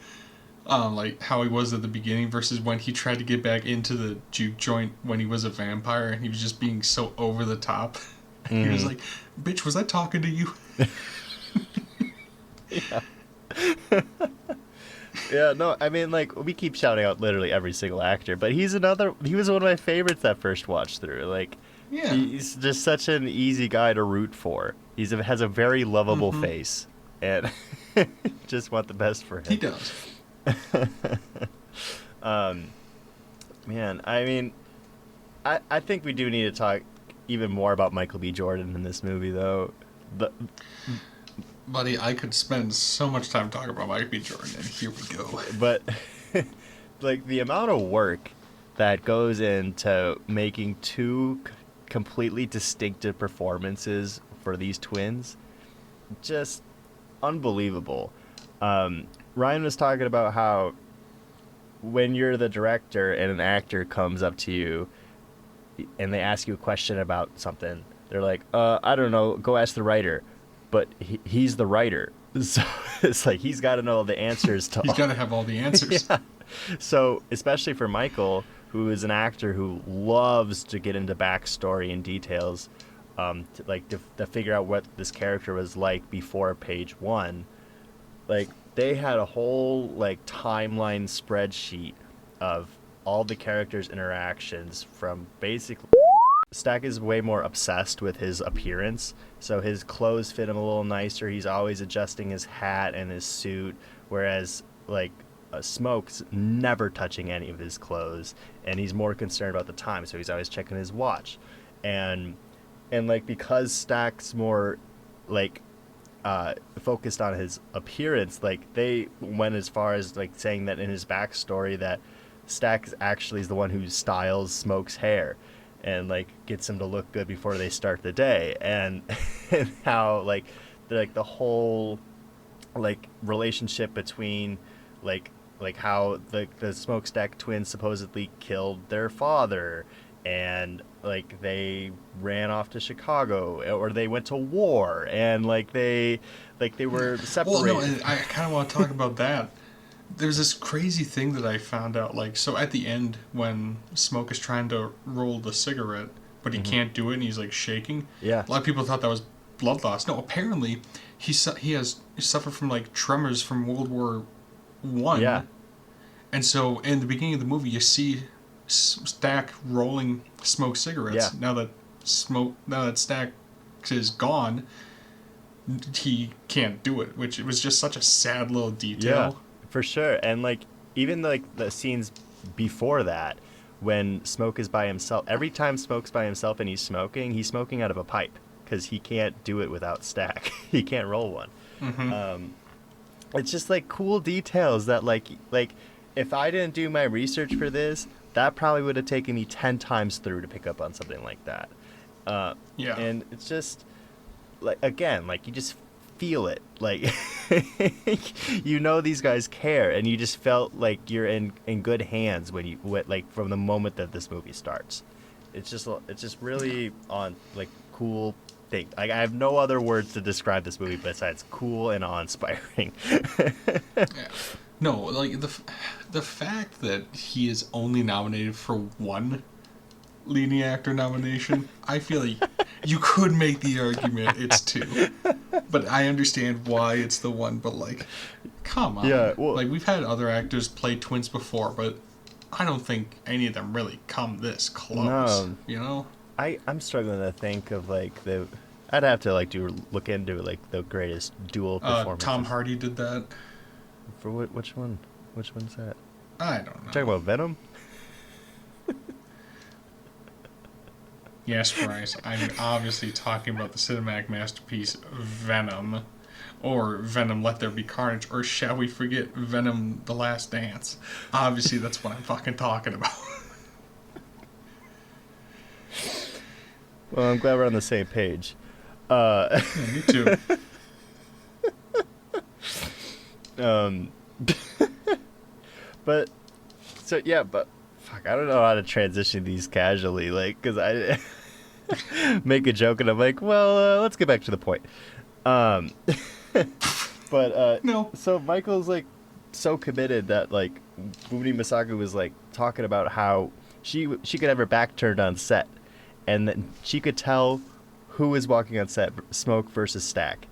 like how he was at the beginning versus when he tried to get back into the juke joint when he was a vampire and he was just being so over the top. He was like, "Bitch, was I talking to you?" Yeah, no, I mean, like, we keep shouting out literally every single actor, but he was one of my favorites that first watch through. Like, Yeah. he's just such an easy guy to root for. Has a very lovable face, and just want the best for him. He does. Man, I mean, I think we do need to talk even more about Michael B. Jordan in this movie, though. Buddy, I could spend so much time talking about Michael B. Jordan, and here we go. But like the amount of work that goes into making two completely distinctive performances for these twins, just unbelievable. Ryan was talking about how when you're the director and an actor comes up to you and they ask you a question about something, they're like, I don't know, go ask the writer. But he's the writer, so it's like he's got to know the answers to. He's got to have all the answers. Yeah. So especially for Michael, who is an actor who loves to get into backstory and details, to figure out what this character was like before page one. Like they had a whole like timeline spreadsheet of all the characters' interactions from basically. Stack is way more obsessed with his appearance, so his clothes fit him a little nicer. He's always adjusting his hat and his suit, whereas like Smoke's never touching any of his clothes, and he's more concerned about the time, so he's always checking his watch. And like because Stack's more like focused on his appearance, like they went as far as like saying that in his backstory that Stack actually is the one who styles Smoke's hair and like gets him to look good before they start the day, and how like the whole like relationship between like how the Smokestack twins supposedly killed their father, and like they ran off to Chicago, or they went to war, and like they were Well, no, separated. and I kind of want to talk about that. There's this crazy thing that I found out. Like, so at the end, when Smoke is trying to roll the cigarette, but he can't do it, and he's like shaking. Yeah. A lot of people thought that was blood loss. No, apparently, he suffered from like tremors from World War One. Yeah. And so in the beginning of the movie, you see Stack rolling Smoke cigarettes. Yeah. Now that Stack is gone, he can't do it, which it was just such a sad little Yeah, detail. for sure. And like even like the scenes before that, when Smoke is by himself, every time Smoke's by himself and he's smoking out of a pipe because he can't do it without Stack. He can't roll one. It's just like cool details that like if I didn't do my research for this, that probably would have taken me 10 times through to pick up on something like that. Yeah. And it's just like, again, like you just feel it, like you know these guys care, and you just felt like you're in good hands when like from the moment that this movie starts. It's just really on like cool thing. Like I have no other words to describe this movie besides cool and awe-inspiring. Yeah. No, like the fact that he is only nominated for one leading actor nomination, I feel like you could make the argument it's two. But I understand why it's the one, but like, come on. Yeah, well- like we've had other actors play twins before, but I don't think any of them really come this close. No. You know? I'm struggling to think of like I'd have to like look into like the greatest dual performances. Tom Hardy did that. For which one? Which one's that? I don't know. Talking about Venom? Yes, Bryce. I'm obviously talking about the cinematic masterpiece Venom, or Venom Let There Be Carnage, or shall we forget Venom The Last Dance? Obviously, that's what I'm fucking talking about. Well, I'm glad we're on the same page. Me too. But so yeah, but fuck, I don't know how to transition these casually, like, because I make a joke and I'm like, well, let's get back to the point. But No. so Michael's like so committed that like Fumi Masaku was like talking about how she could have her back turned on set, and then she could tell who was walking on set, Smoke versus Stack,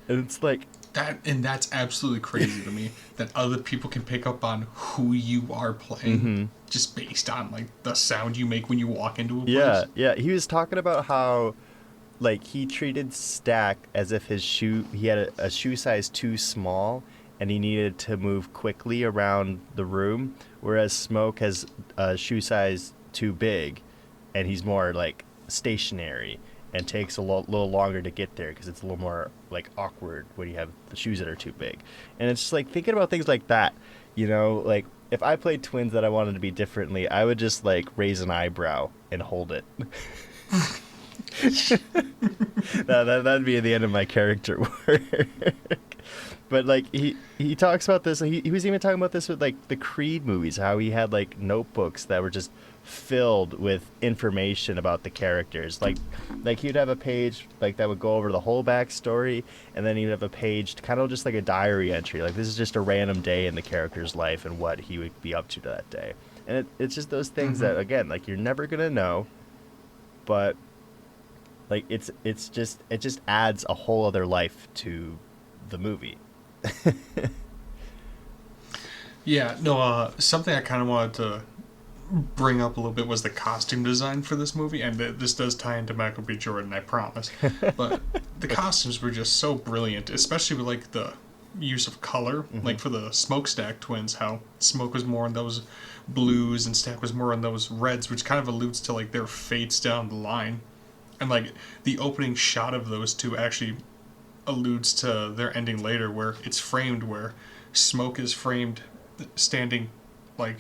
and it's like. That's absolutely crazy to me that other people can pick up on who you are playing just based on like the sound you make when you walk into a place. Yeah. He was talking about how, like, he treated Stack as if he had a shoe size too small, and he needed to move quickly around the room, whereas Smoke has a shoe size too big, and he's more like stationary and takes a little longer to get there because it's a little more like awkward when you have the shoes that are too big. And it's just like thinking about things like that, you know, like if I played twins that I wanted to be differently, I would just like raise an eyebrow and hold it. That'd be the end of my character work. But like he talks about this, he was even talking about this with like the Creed movies, how he had like notebooks that were just filled with information about the characters. Like he'd have a page like that would go over the whole backstory, and then he'd have a page kind of just like a diary entry. Like this is just a random day in the character's life and what he would be up to that day. And it's just those things that again, like you're never gonna know, but like it just adds a whole other life to the movie. Yeah, no, something I kind of wanted to bring up a little bit was the costume design for this movie, and this does tie into Michael B. Jordan, I promise. But the costumes were just so brilliant, especially with like the use of color, like for the Smokestack twins, how Smoke was more in those blues and Stack was more in those reds, which kind of alludes to like their fates down the line. And like the opening shot of those two actually alludes to their ending later, where it's framed where Smoke is framed standing like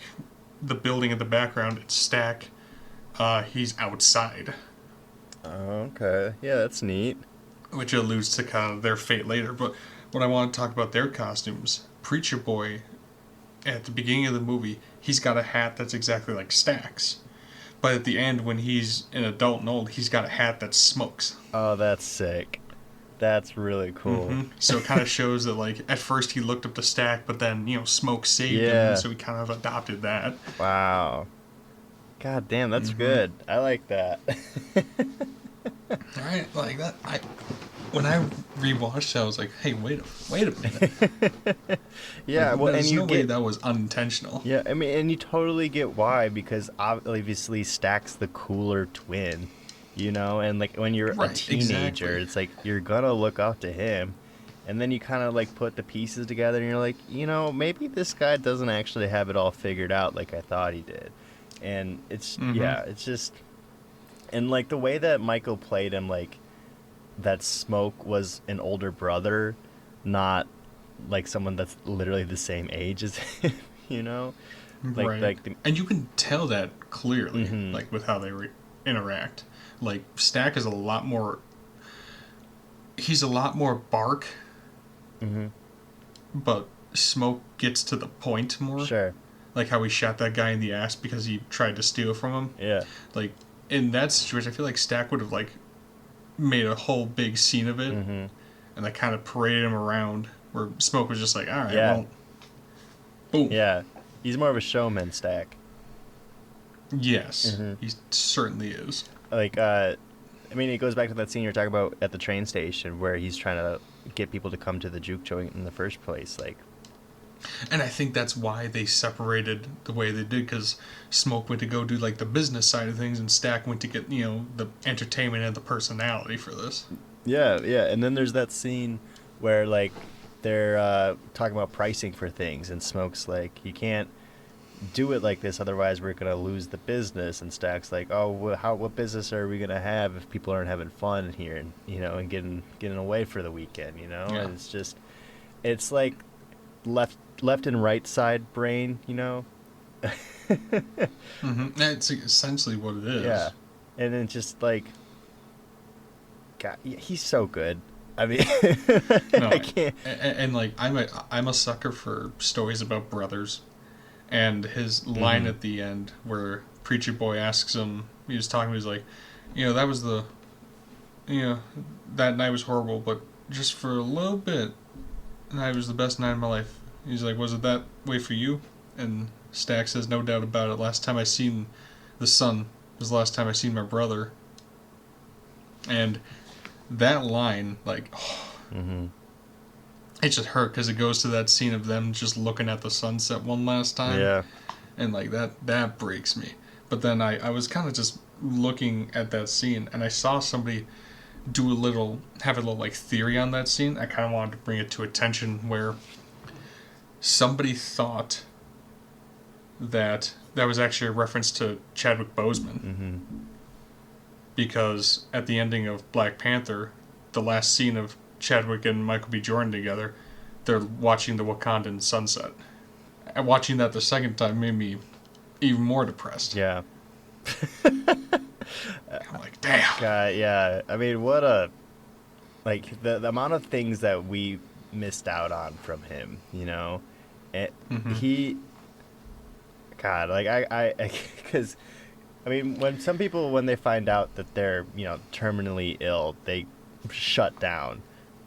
the building in the background. It's Stack, he's outside, Okay, yeah, that's neat. which alludes to kind of their fate later. But when I want to talk about their costumes, Preacher Boy at the beginning of the movie, he's got a hat that's exactly like Stack's, But at the end, when he's an adult and old, he's got a hat that smokes. Oh, that's sick. That's really cool. So it kind of shows that, like, at first he looked up to Stack, but then, smoke saved him, Yeah. and so he kind of adopted that. Wow. God damn, that's good. I like that. Right? Like, that, when I rewatched it, I was like, hey, wait a minute. Yeah, Like, well, there's and you no way get that was unintentional. yeah, I mean, and you totally get why, because obviously Stack's the cooler twin, and like when you're a Right, teenager, exactly. it's like you're gonna look up to him, and then you kind of like put the pieces together, and you're like, maybe this guy doesn't actually have it all figured out like I thought he did, and it's it's just, and like the way that Michael played him, like that Smoke was an older brother, not like someone that's literally the same age as him, Like, Right. like the, And you can tell that clearly, Mhm. like, with how they interact. Like, Stack is he's a lot more bark, mhm, but Smoke gets to the point more. sure, Like how he shot that guy in the ass because he tried to steal from him. yeah, Like, in that situation, I feel like Stack would have, like, made a whole big scene of it, mhm, and like kind of paraded him around, where Smoke was just like, all right, Yeah. well, boom. yeah. He's more of a showman, Stack. Yes, Mhm. he certainly is. Like, I mean, it goes back to that scene you're talking about at the train station where he's trying to get people to come to the juke joint in the first place. Like, And I think that's why they separated the way they did, because Smoke went to go do like the business side of things, and Stack went to get the entertainment and the personality for this. yeah, yeah. And then there's that scene where like they're talking about pricing for things, and Smoke's like, you can't do it like this, otherwise we're gonna lose the business. And Stack's like, oh, what business are we gonna have if people aren't having fun here, and and getting away for the weekend, Yeah. And it's just, it's like left and right side brain, That's essentially what it is. Yeah, and then just like, God, yeah, he's so good. I mean, No, I can't. and like I'm a sucker for stories about brothers, and his line at the end where Preacher Boy asks him, he was talking, he's like, that was that night was horrible, but just for a little bit, night was the best night of my life. He's like, was it that way for you? And Stack says, no doubt about it. Last time I seen the sun was the last time I seen my brother. And that line, like, Mhm. it just hurt because it goes to that scene of them just looking at the sunset one last time. Yeah. And like that breaks me. But then I was kind of just looking at that scene, and I saw somebody have a little like theory on that scene. I kind of wanted to bring it to attention, where somebody thought that was actually a reference to Chadwick Boseman. Mhm. Because at the ending of Black Panther, the last scene of Chadwick and Michael B. Jordan together, they're watching the Wakandan sunset. And watching that the second time made me even more depressed. Yeah. I'm like, damn. God, yeah. I mean, what a, like, the amount of things that we missed out on from him, Mhm. He, God, like, because, I mean, when some people, when they find out that they're, terminally ill, they shut down.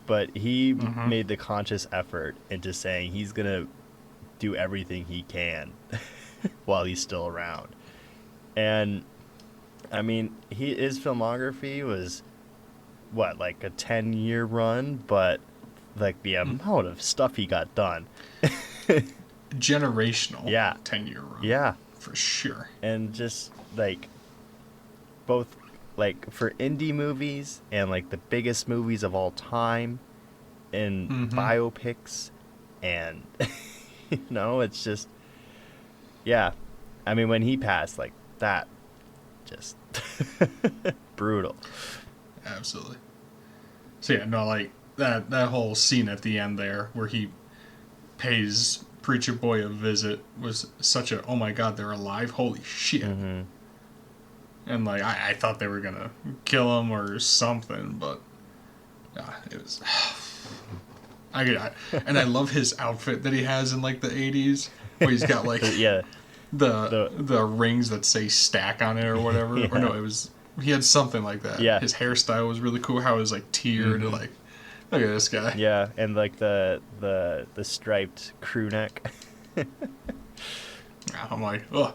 But he Mhm. made the conscious effort into saying he's going to do everything he can while he's still around. And, I mean, his filmography was, what, like a 10-year run? But, like, the amount of stuff he got done. Generational. Yeah. 10-year run. Yeah. For sure. And just like both like for indie movies and like the biggest movies of all time and Mhm. biopics, and it's just, yeah. I mean, when he passed, like, that just brutal. Absolutely. So yeah, no, like that whole scene at the end there where he pays Preacher Boy a visit was such a, oh my god, they're alive, holy shit. Hmm. And like I thought they were gonna kill him or something, but it was. And I love his outfit that he has in like the 80s, where he's got like Yeah. the rings that say stack on it or whatever. Yeah. Or no, he had something like that. Yeah. His hairstyle was really cool. How it was like tiered, like look at this guy. Yeah, and like the striped crew neck. I'm like, oh,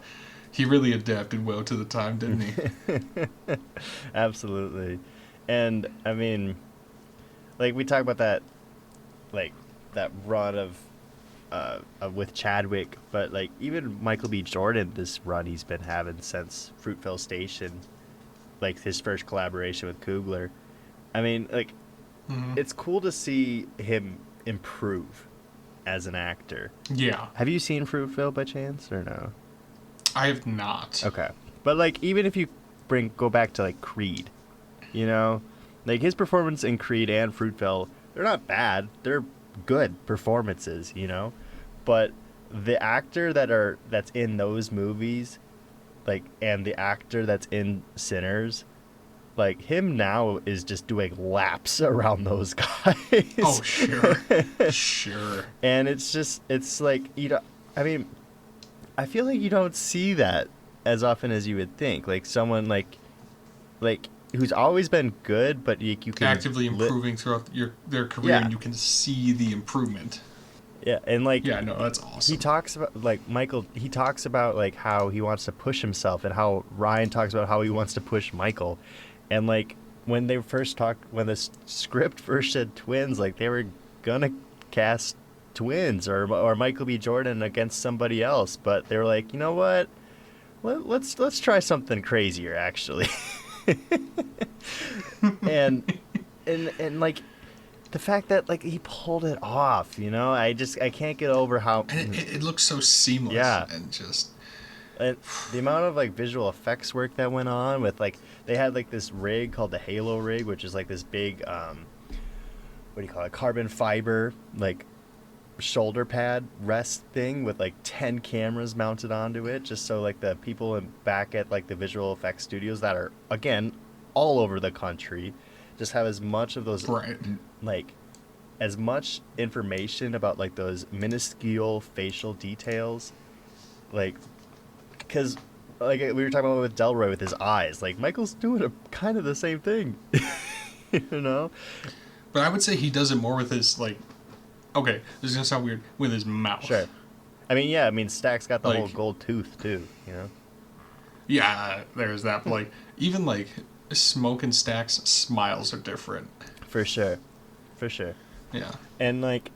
he really adapted well to the time, didn't he? Absolutely. And I mean, like we talk about that, like that run of with Chadwick, but like even Michael B. Jordan, this run he's been having since Fruitvale Station, like his first collaboration with Coogler. I mean, like it's cool to see him improve as an actor. Yeah, Have you seen Fruitvale by chance or no? I have not. Okay. But like even if you go back to like Creed, you know, like his performance in Creed and Fruitvale, they're not bad. They're good performances, you know? But the actor that's in those movies, like, and the actor that's in Sinners, like him now is just doing laps around those guys. Oh, sure. Sure. And it's like, you know, I mean, I feel like you don't see that as often as you would think. Like someone like who's always been good, but you can Actively improving throughout their career, Yeah. and you can see the improvement. Yeah, and like Yeah, no, that's awesome. he talks about like Michael. He talks about like how he wants to push himself, and how Ryan talks about how he wants to push Michael, and like when they first talked, when the script first said twins, like they were gonna cast twins or Michael B. Jordan against somebody else, but they were like, you know what? Let's try something crazier, actually. and like the fact that like he pulled it off, you know, I can't get over how And it looks so seamless. Yeah. And just and the amount of like visual effects work that went on with like they had like this rig called the Halo rig, which is like this big what do you call it, carbon fiber like shoulder pad rest thing with like 10 cameras mounted onto it, just so like the people back at like the visual effects studios that are again all over the country just have as much of those right. like as much information about like those minuscule facial details, like because like we were talking about with Delroy with his eyes, like Michael's doing a kind of the same thing. You know, But I would say he does it more with his, like, okay, this is going to sound weird, with his mouth. sure. I mean, yeah, I mean Stack's got the Like- whole gold tooth too, you know. Yeah, there's that. But, like, even, like, Smoke and Stack's smiles are different. For sure. Yeah. And like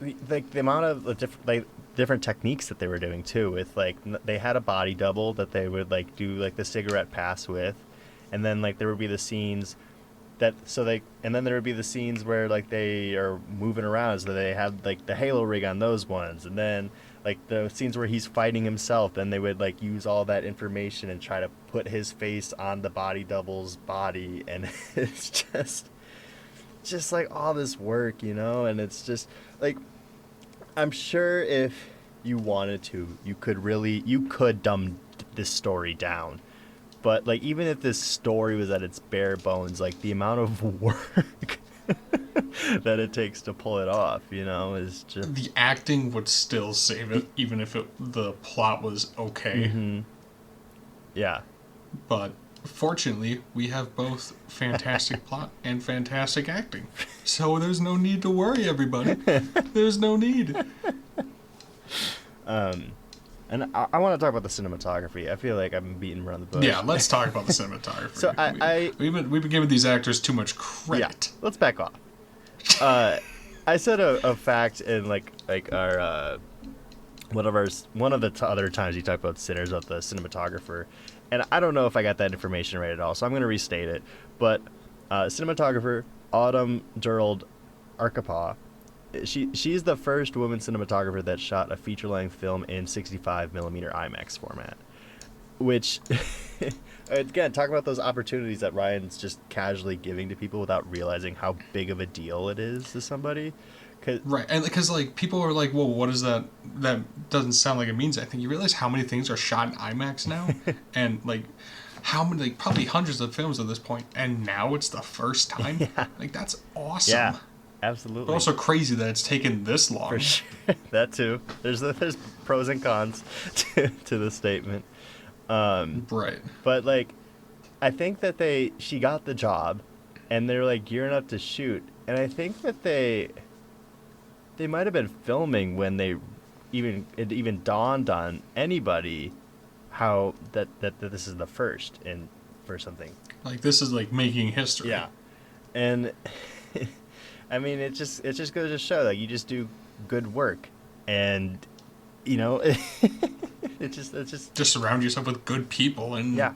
the amount of the different techniques that they were doing too, with like they had a body double that they would like do like the cigarette pass with, and then like there would be the scenes and then there would be the scenes where like they are moving around, so they had like the Halo rig on those ones, and then like the scenes where he's fighting himself, then they would like use all that information and try to put his face on the body double's body, and it's just like all this work, you know. And it's just like, I'm sure if you wanted to, you could dumb this story down, but like even if this story was at its bare bones, like the amount of work that it takes to pull it off, you know, is just The acting would still save it, even if the plot was okay. yeah. But fortunately, we have both fantastic plot and fantastic acting. So there's no need to worry, everybody. There's no need. And I want to talk about the cinematography. I feel like I'm beating around the bush. Yeah, let's talk about the cinematography. So we've been giving these actors too much credit. Let's back off. I said a fact in like our one of the other times you talked about Sinners, about the cinematographer, and I don't know if I got that information right at all, so I'm going to restate it. But cinematographer Autumn Durald Arkapaw, she's the first woman cinematographer that shot a feature-length film in 65 millimeter IMAX format, which again, talk about those opportunities that Ryan's just casually giving to people without realizing how big of a deal it is to somebody. Right, and because like people are like, "Well, what is that? That doesn't sound like it means anything." You realize how many things are shot in IMAX now, and like how many, like probably hundreds of films at this point, and now it's the first time. Yeah. Like that's awesome. Yeah. Absolutely. But also crazy that it's taken this long. For sure. That too. There's pros and cons to the statement. Right. But like, I think that she got the job, and they're like gearing up to shoot, and I think that they might have been filming when it even dawned on anybody how that this is the first for something. Like, this is like making history. Yeah, and I mean, it just goes to show that you just do good work, and you know, it's just surround yourself with good people and yeah.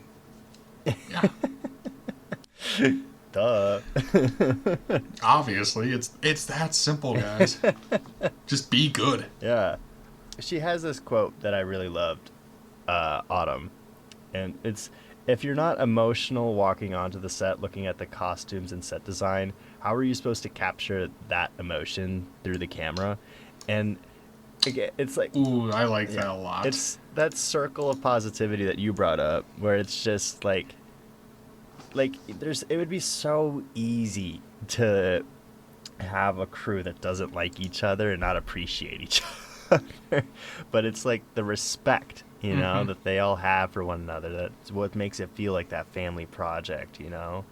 Yeah. Duh. Obviously, it's that simple, guys. Just be good. Yeah. She has this quote that I really loved, Autumn. And it's, if you're not emotional walking onto the set looking at the costumes and set design, how are you supposed to capture that emotion through the camera? And again, it's like... Ooh, I like that a lot. It's that circle of positivity that you brought up, where it's just like it would be so easy to have a crew that doesn't like each other and not appreciate each other. But it's like the respect, you know, that they all have for one another. That's what makes it feel like that family project, you know?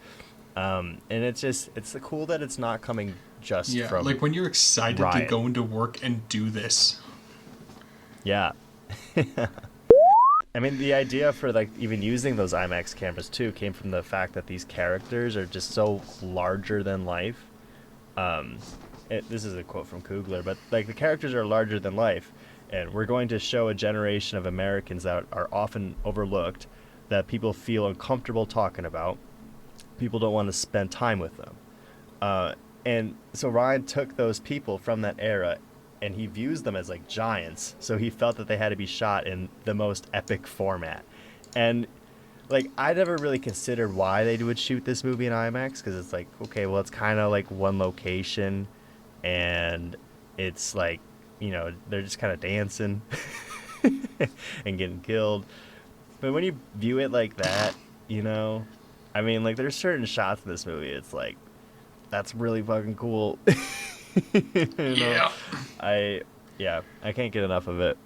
And it's cool that it's not coming just from like when you're excited Riot. to go into work and do this. Yeah. I mean, the idea for like even using those IMAX cameras too came from the fact that these characters are just so larger than life. This is a quote from Coogler, but like the characters are larger than life, and we're going to show a generation of Americans that are often overlooked, that people feel uncomfortable talking about. People don't want to spend time with them. And so Ryan took those people from that era and he views them as like giants, so he felt that they had to be shot in the most epic format. And like, I never really considered why they would shoot this movie in IMAX, because it's like, okay, well, it's kind of like one location, and it's like, you know, they're just kind of dancing and getting killed. But when you view it like that, you know, I mean, like, there's certain shots in this movie, it's like, that's really fucking cool. You know? I can't get enough of it.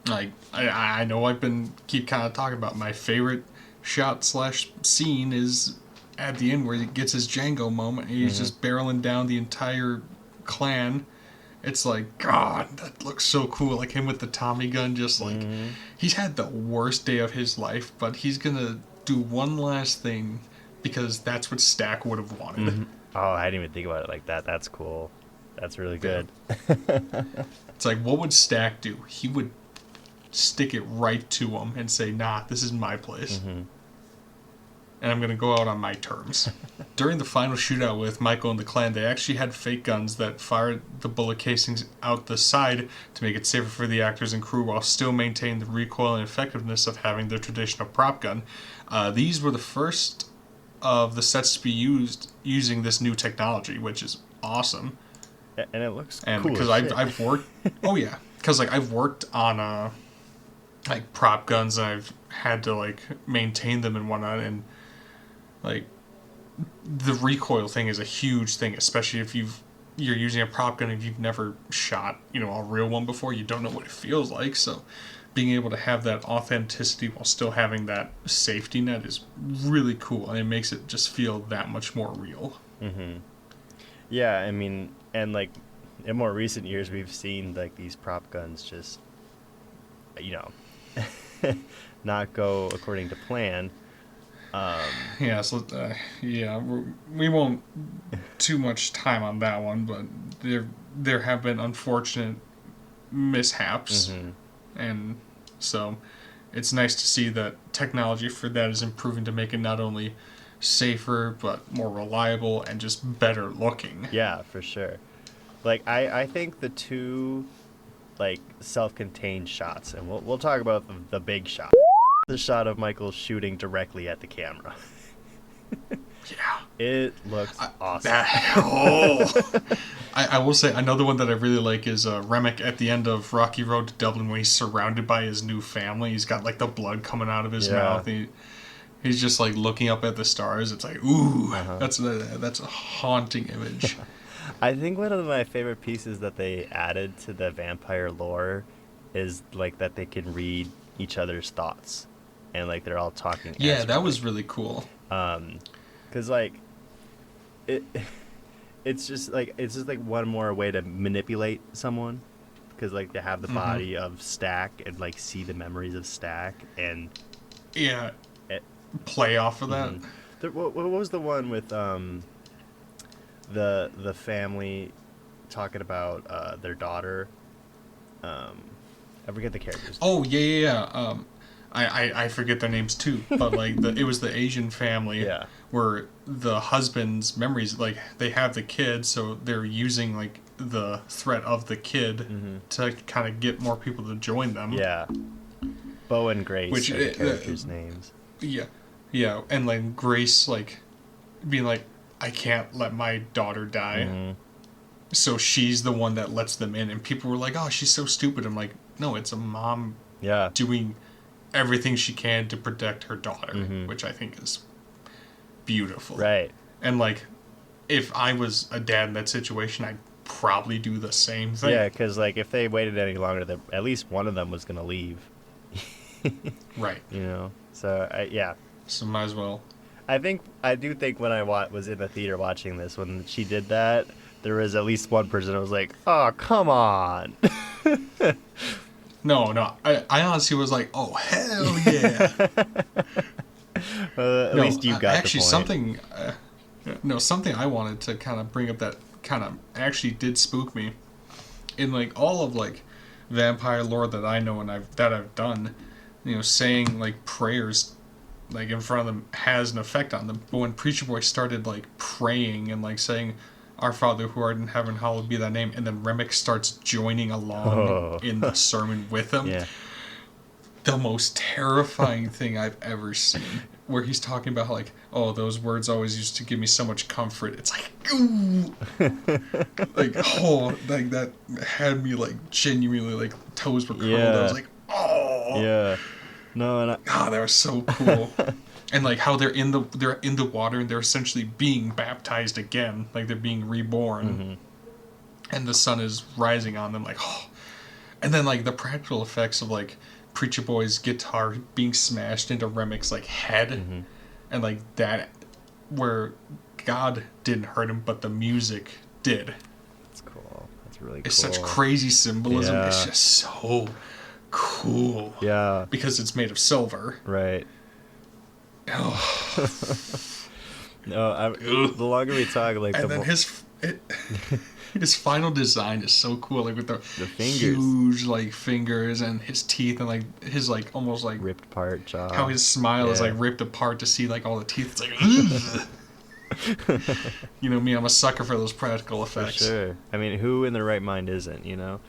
Like, I know keep kind of talking about my favorite shot / scene is at the end where he gets his Django moment. He's just barreling down the entire clan. It's like, God, that looks so cool. Like him with the Tommy gun, just like, he's had the worst day of his life, but he's gonna do one last thing because that's what Stack would have wanted. Oh, I didn't even think about it like that. That's cool. That's really good. It's like, what would Stack do? He would stick it right to him and say, nah, this is my place. And I'm going to go out on my terms. During the final shootout with Michael and the clan, they actually had fake guns that fired the bullet casings out the side to make it safer for the actors and crew while still maintaining the recoil and effectiveness of having their traditional prop gun. These were the first of the sets to be using this new technology, which is awesome. And it looks and cool. Because I've worked, because like I've worked on like prop guns, and I've had to like maintain them and whatnot, and like the recoil thing is a huge thing, especially if you're using a prop gun and you've never shot, you know, a real one before. You don't know what it feels like, so being able to have that authenticity while still having that safety net is really cool, and it makes it just feel that much more real. Yeah, I mean, and like in more recent years, we've seen like these prop guns just, you know, not go according to plan. We won't too much time on that one, but there have been unfortunate mishaps. And so it's nice to see that technology for that is improving to make it not only safer, but more reliable and just better looking. Yeah, for sure. Like, I think the two, like, self-contained shots, and we'll talk about the big shot. The shot of Michael shooting directly at the camera. Yeah. It looks awesome. I will say another one that I really like is Remick at the end of Rocky Road to Dublin, when he's surrounded by his new family. He's got like the blood coming out of his mouth. He's just like looking up at the stars. It's like, ooh, that's a haunting image. I think one of my favorite pieces that they added to the vampire lore is like that they can read each other's thoughts, and like they're all talking. Yeah, that astrally. was really cool. Because like it, it's just like one more way to manipulate someone. Because like they have the body of Stack and like see the memories of Stack and Yeah, it, play off of that. what was the one with the family talking about their daughter? I forget the characters. Oh yeah. I forget their names too, but like it was the Asian family Yeah. where the husband's memories, like they have the kid, so they're using like the threat of the kid to kind of get more people to join them. Yeah. Bo and Grace Which are the characters' names. Yeah, and like Grace like being like, I can't let my daughter die. So she's the one that lets them in, and people were like, "Oh, she's so stupid." I'm like, "No, it's a mom Yeah. doing everything she can to protect her daughter," which I think is beautiful. Right. And like, if I was a dad in that situation, I'd probably do the same thing. Yeah, because like if they waited any longer, at least one of them was gonna leave. Right. You know. So yeah. So might as well. I do think when I was in the theater watching this, when she did that, there was at least one person who was like, "Oh, come on." No. I honestly was like, "Oh hell yeah!" At least you got actually the point. something I wanted to kind of bring up that kind of actually did spook me. In like all of like vampire lore that I know and I've done, saying like prayers like in front of them has an effect on them. But when Preacher Boy started like praying and like saying, "Our Father who art in heaven, hallowed be thy name," and then Remick starts joining along in the sermon with him. Yeah. The most terrifying thing I've ever seen. Where he's talking about how, like, "Oh, those words always used to give me so much comfort." It's like, ooh, like, oh, like that had me like genuinely like toes were curled. Yeah. I was like, oh, Yeah. No, and that was so cool. And like how they're in the water and they're essentially being baptized again, like they're being reborn, and the sun is rising on them, like, oh. And then like the practical effects of like Preacher Boy's guitar being smashed into Remick's like head, and like that, where God didn't hurt him, but the music did. that's cool. That's really cool. It's such crazy symbolism. Yeah. It's just so cool. Yeah. Because it's made of silver. Right. Oh. No, the longer we talk, like And the then more... his final design is so cool, like with the fingers. huge like fingers and his teeth and like his like almost like ripped part jaw. how his smile is Yeah. like ripped apart to see like all the teeth. It's like, ugh. You know me, I'm a sucker for those practical For effects. sure. I mean, who in their right mind isn't, you know?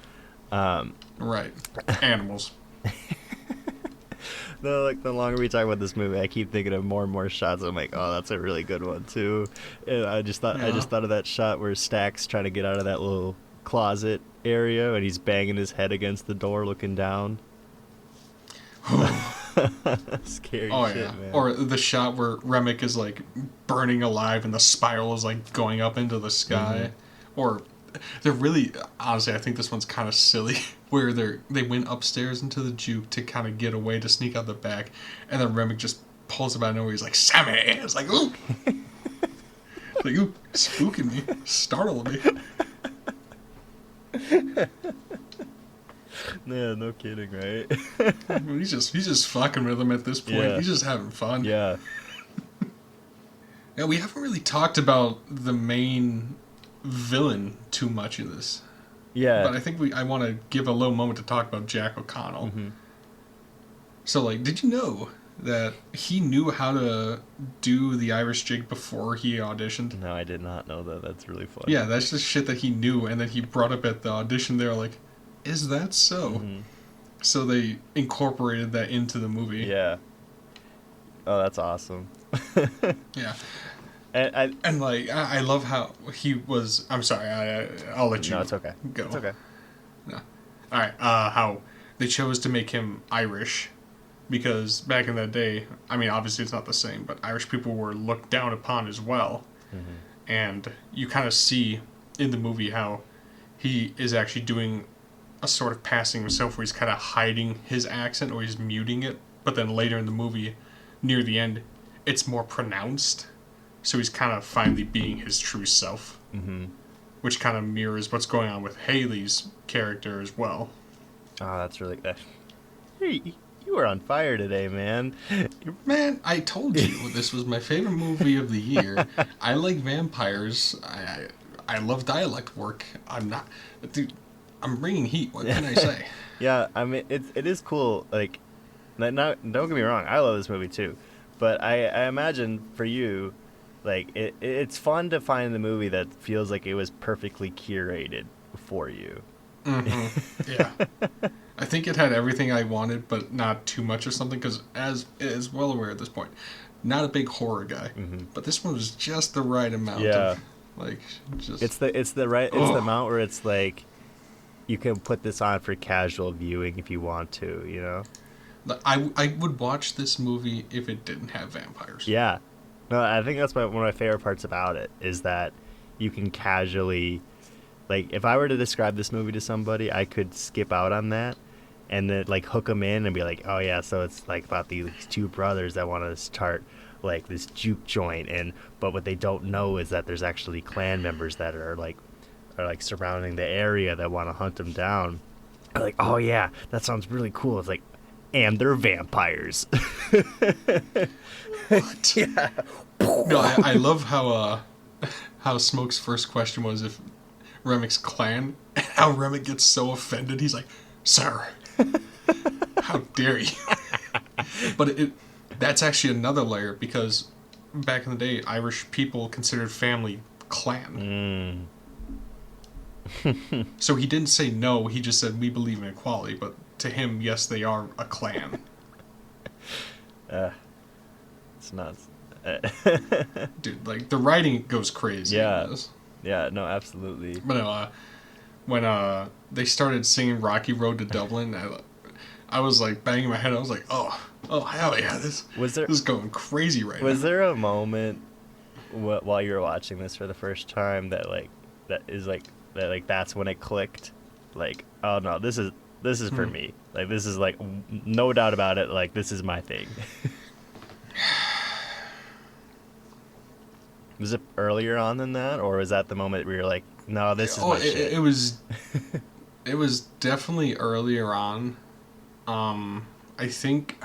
Right, animals. Like the longer we talk about this movie, I keep thinking of more and more shots. I'm like, oh, that's a really good one too. And I just thought of that shot where Stack's trying to get out of that little closet area, and he's banging his head against the door, looking down. Scary Oh shit, yeah. man. Or the shot where Remick is like burning alive and the spiral is like going up into the sky. Or they're really, honestly, I think this one's kind of silly, where they went upstairs into the juke to kind of get away to sneak out the back, and then Remick just pulls him out of nowhere. He's like, "Sammy!" It's like, ooh, like, ooh, spooking me, startled me. Yeah, no kidding, right? He's just fucking with him at this point. Yeah. He's just having fun. Yeah. Yeah, we haven't really talked about the main villain too much in this. Yeah. But I think I want to give a little moment to talk about Jack O'Connell. So, like, did you know that he knew how to do the Irish jig before he auditioned? No, I did not know that. That's really funny. Yeah, that's just shit that he knew, and then he brought up at the audition. They were like, "Is that so?" So they incorporated that into the movie. Yeah. Oh, that's awesome. Yeah. And like, I love how he was. I'm sorry, I'll let you. no, it's okay. Go. It's okay. No. All right. How they chose to make him Irish, because back in that day, I mean, obviously it's not the same, but Irish people were looked down upon as well, and you kind of see in the movie how he is actually doing a sort of passing himself where he's kind of hiding his accent or he's muting it, but then later in the movie, near the end, it's more pronounced. So he's kind of finally being his true self, which kind of mirrors what's going on with Haley's character as well. Oh, that's really good. You were on fire today, man. Man, I told you this was my favorite movie of the year. I like vampires. I love dialect work. I'm not, dude. I'm bringing heat. What can I say? Yeah, I mean, it is cool. Like, don't get me wrong. I love this movie too, but I imagine for you, like it's fun to find the movie that feels like it was perfectly curated for you. Mm-hmm. Yeah. I think it had everything I wanted, but not too much or something. Because as is well aware at this point, not a big horror guy, but this one was just the right amount. Yeah. Of, like, just It's the amount where it's like you can put this on for casual viewing if you want to, you know. I would watch this movie if it didn't have vampires. Yeah, no, I think that's one of my favorite parts about it is that you can casually, like, if I were to describe this movie to somebody, I could skip out on that and then like hook them in and be like, oh yeah, so it's like about these two brothers that want to start like this juke joint, but what they don't know is that there's actually clan members that are like surrounding the area that want to hunt them down. I'm like, oh yeah, that sounds really cool. It's like, and they're vampires. What? Yeah. No, I love how Smoke's first question was if Remek's clan, and how Remek gets so offended. He's like, "Sir, how dare you?" But that's actually another layer because back in the day, Irish people considered family clan. So he didn't say no. He just said we believe in equality. But to him, yes, they are a clan. It's nuts. Dude, like the writing goes crazy. Yeah. In this. Yeah, no, absolutely. But no, when they started singing "Rocky Road to Dublin," I was like banging my head. I was like, oh hell yeah, this is going crazy right now. Was there a moment while you were watching this for the first time that's when it clicked? Like, oh no, this is for me. Like, this is like no doubt about it. Like, this is my thing. Was it earlier on than that, or was that the moment where you're like, no, this is my shit? It was definitely earlier on. I think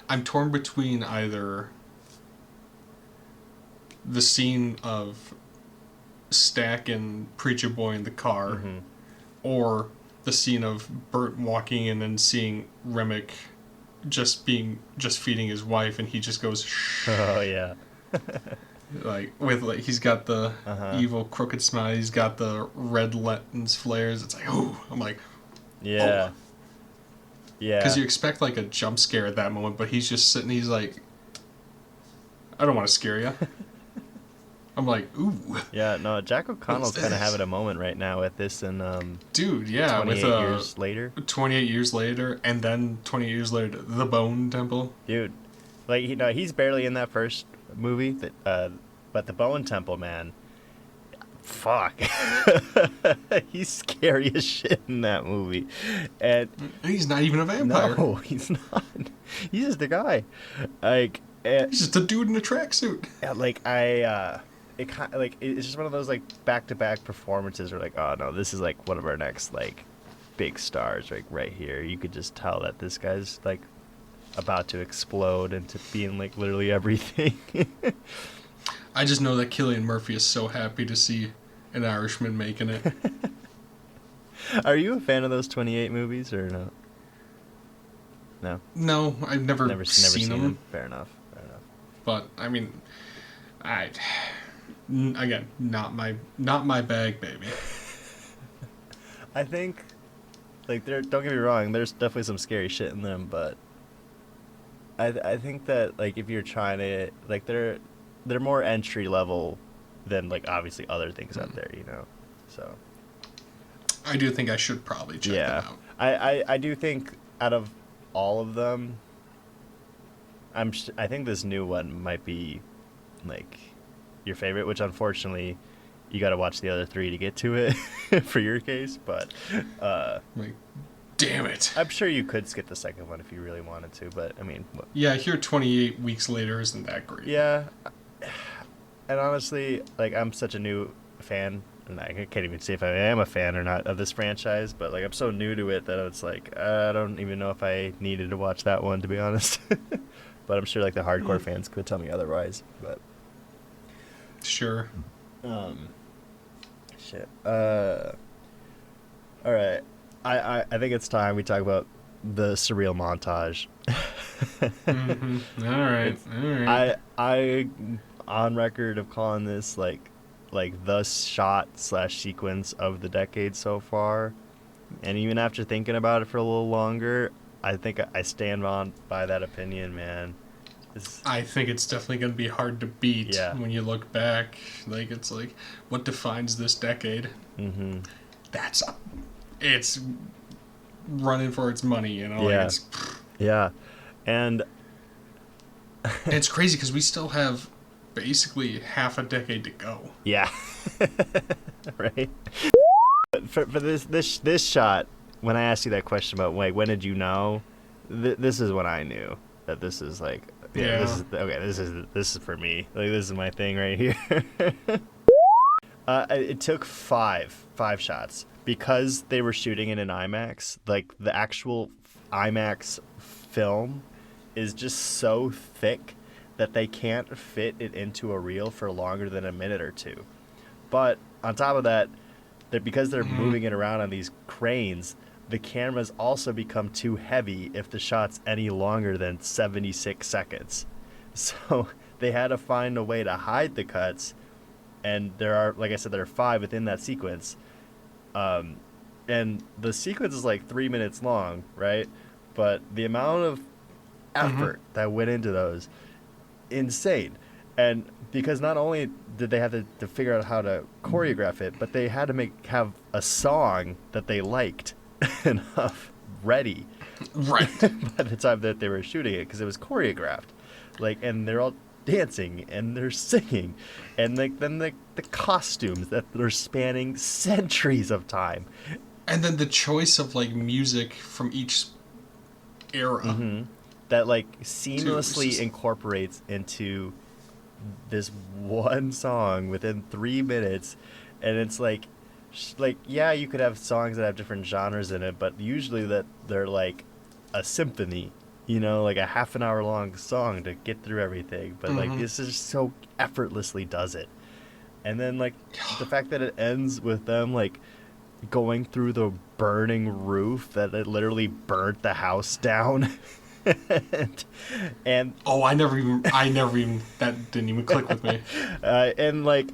I'm torn between either the scene of Stack and Preacher Boy in the car, or the scene of Bert walking in and seeing Remek just feeding his wife, and he just goes, shh. Oh yeah. He's got the evil crooked smile, he's got the red lens flares. It's like, oh, I'm like, yeah. Oh. Yeah. Because you expect like a jump scare at that moment, but he's just sitting. He's like, I don't want to scare you. I'm like, ooh. Yeah, no, Jack O'Connell's kind of having a moment right now with this, and dude, yeah, 28 years later. 28 years later, and then 20 years later, The Bone Temple. Dude, like he's barely in that first movie, but The Bone Temple, man, fuck, he's scary as shit in that movie, and he's not even a vampire. No, he's not. He's just a guy, like. He's just a dude in a tracksuit. Yeah, like it's just one of those like back-to-back performances where like, oh no, this is like one of our next like big stars, like right here. You could just tell that this guy's like about to explode into being like literally everything. I just know that Cillian Murphy is so happy to see an Irishman making it. Are you a fan of those 28 movies or no? No. No, I've never seen them. Fair enough. But I mean, again, not my bag, baby. I think, like, don't get me wrong, there's definitely some scary shit in them, but I think that like if you're trying to like they're more entry level than like obviously other things out there, you know. So I do think I should probably check them out. I do think out of all of them, I think this new one might be like your favorite, which unfortunately you got to watch the other 3 to get to it for your case. But Like, damn it. I'm sure you could skip the second one if you really wanted to. But I mean, Yeah, I hear 28 weeks later isn't that great. yeah. And honestly, like, I'm such a new fan, and I can't even say if I am a fan or not of this franchise, but like, I'm so new to it that it's like, I don't even know if I needed to watch that one, to be honest. But I'm sure like the hardcore fans could tell me otherwise. But Sure. shit. All right. I think it's time we talk about the surreal montage. All right. I on record of calling this like the shot/sequence of the decade so far, and even after thinking about it for a little longer, I think I stand on by that opinion, man. I think it's definitely going to be hard to beat when you look back. Like, it's like, what defines this decade? Mm-hmm. It's running for its money, you know? Yeah. Like Yeah, and it's crazy because we still have basically half a decade to go. yeah, right. But for this shot, when I asked you that question about like when did you know, this is when I knew that this is like this is okay. This is for me. Like, this is my thing right here. It took five shots because they were shooting in an IMAX. Like, the actual IMAX film is just so thick that they can't fit it into a reel for longer than a minute or two. But on top of that, because they're moving it around on these cranes, the cameras also become too heavy if the shot's any longer than 76 seconds. So they had to find a way to hide the cuts, and there are, like I said, there are 5 within that sequence. And the sequence is like 3 minutes long, right? But the amount of effort that went into those, insane. And because not only did they have to figure out how to choreograph it, but they had to have a song that they liked enough ready Right. by the time that they were shooting it, because it was choreographed. Like, and they're all dancing and they're singing, and like then the costumes that are spanning centuries of time. And then the choice of like music from each era. That like seamlessly just incorporates into this one song within 3 minutes. And it's like yeah, you could have songs that have different genres in it, but usually that they're like a symphony, you know, like a half an hour long song to get through everything. But like, this is so effortlessly does it. And then like the fact that it ends with them like going through the burning roof, that it literally burnt the house down. and Oh, I never even that didn't even click with me. And like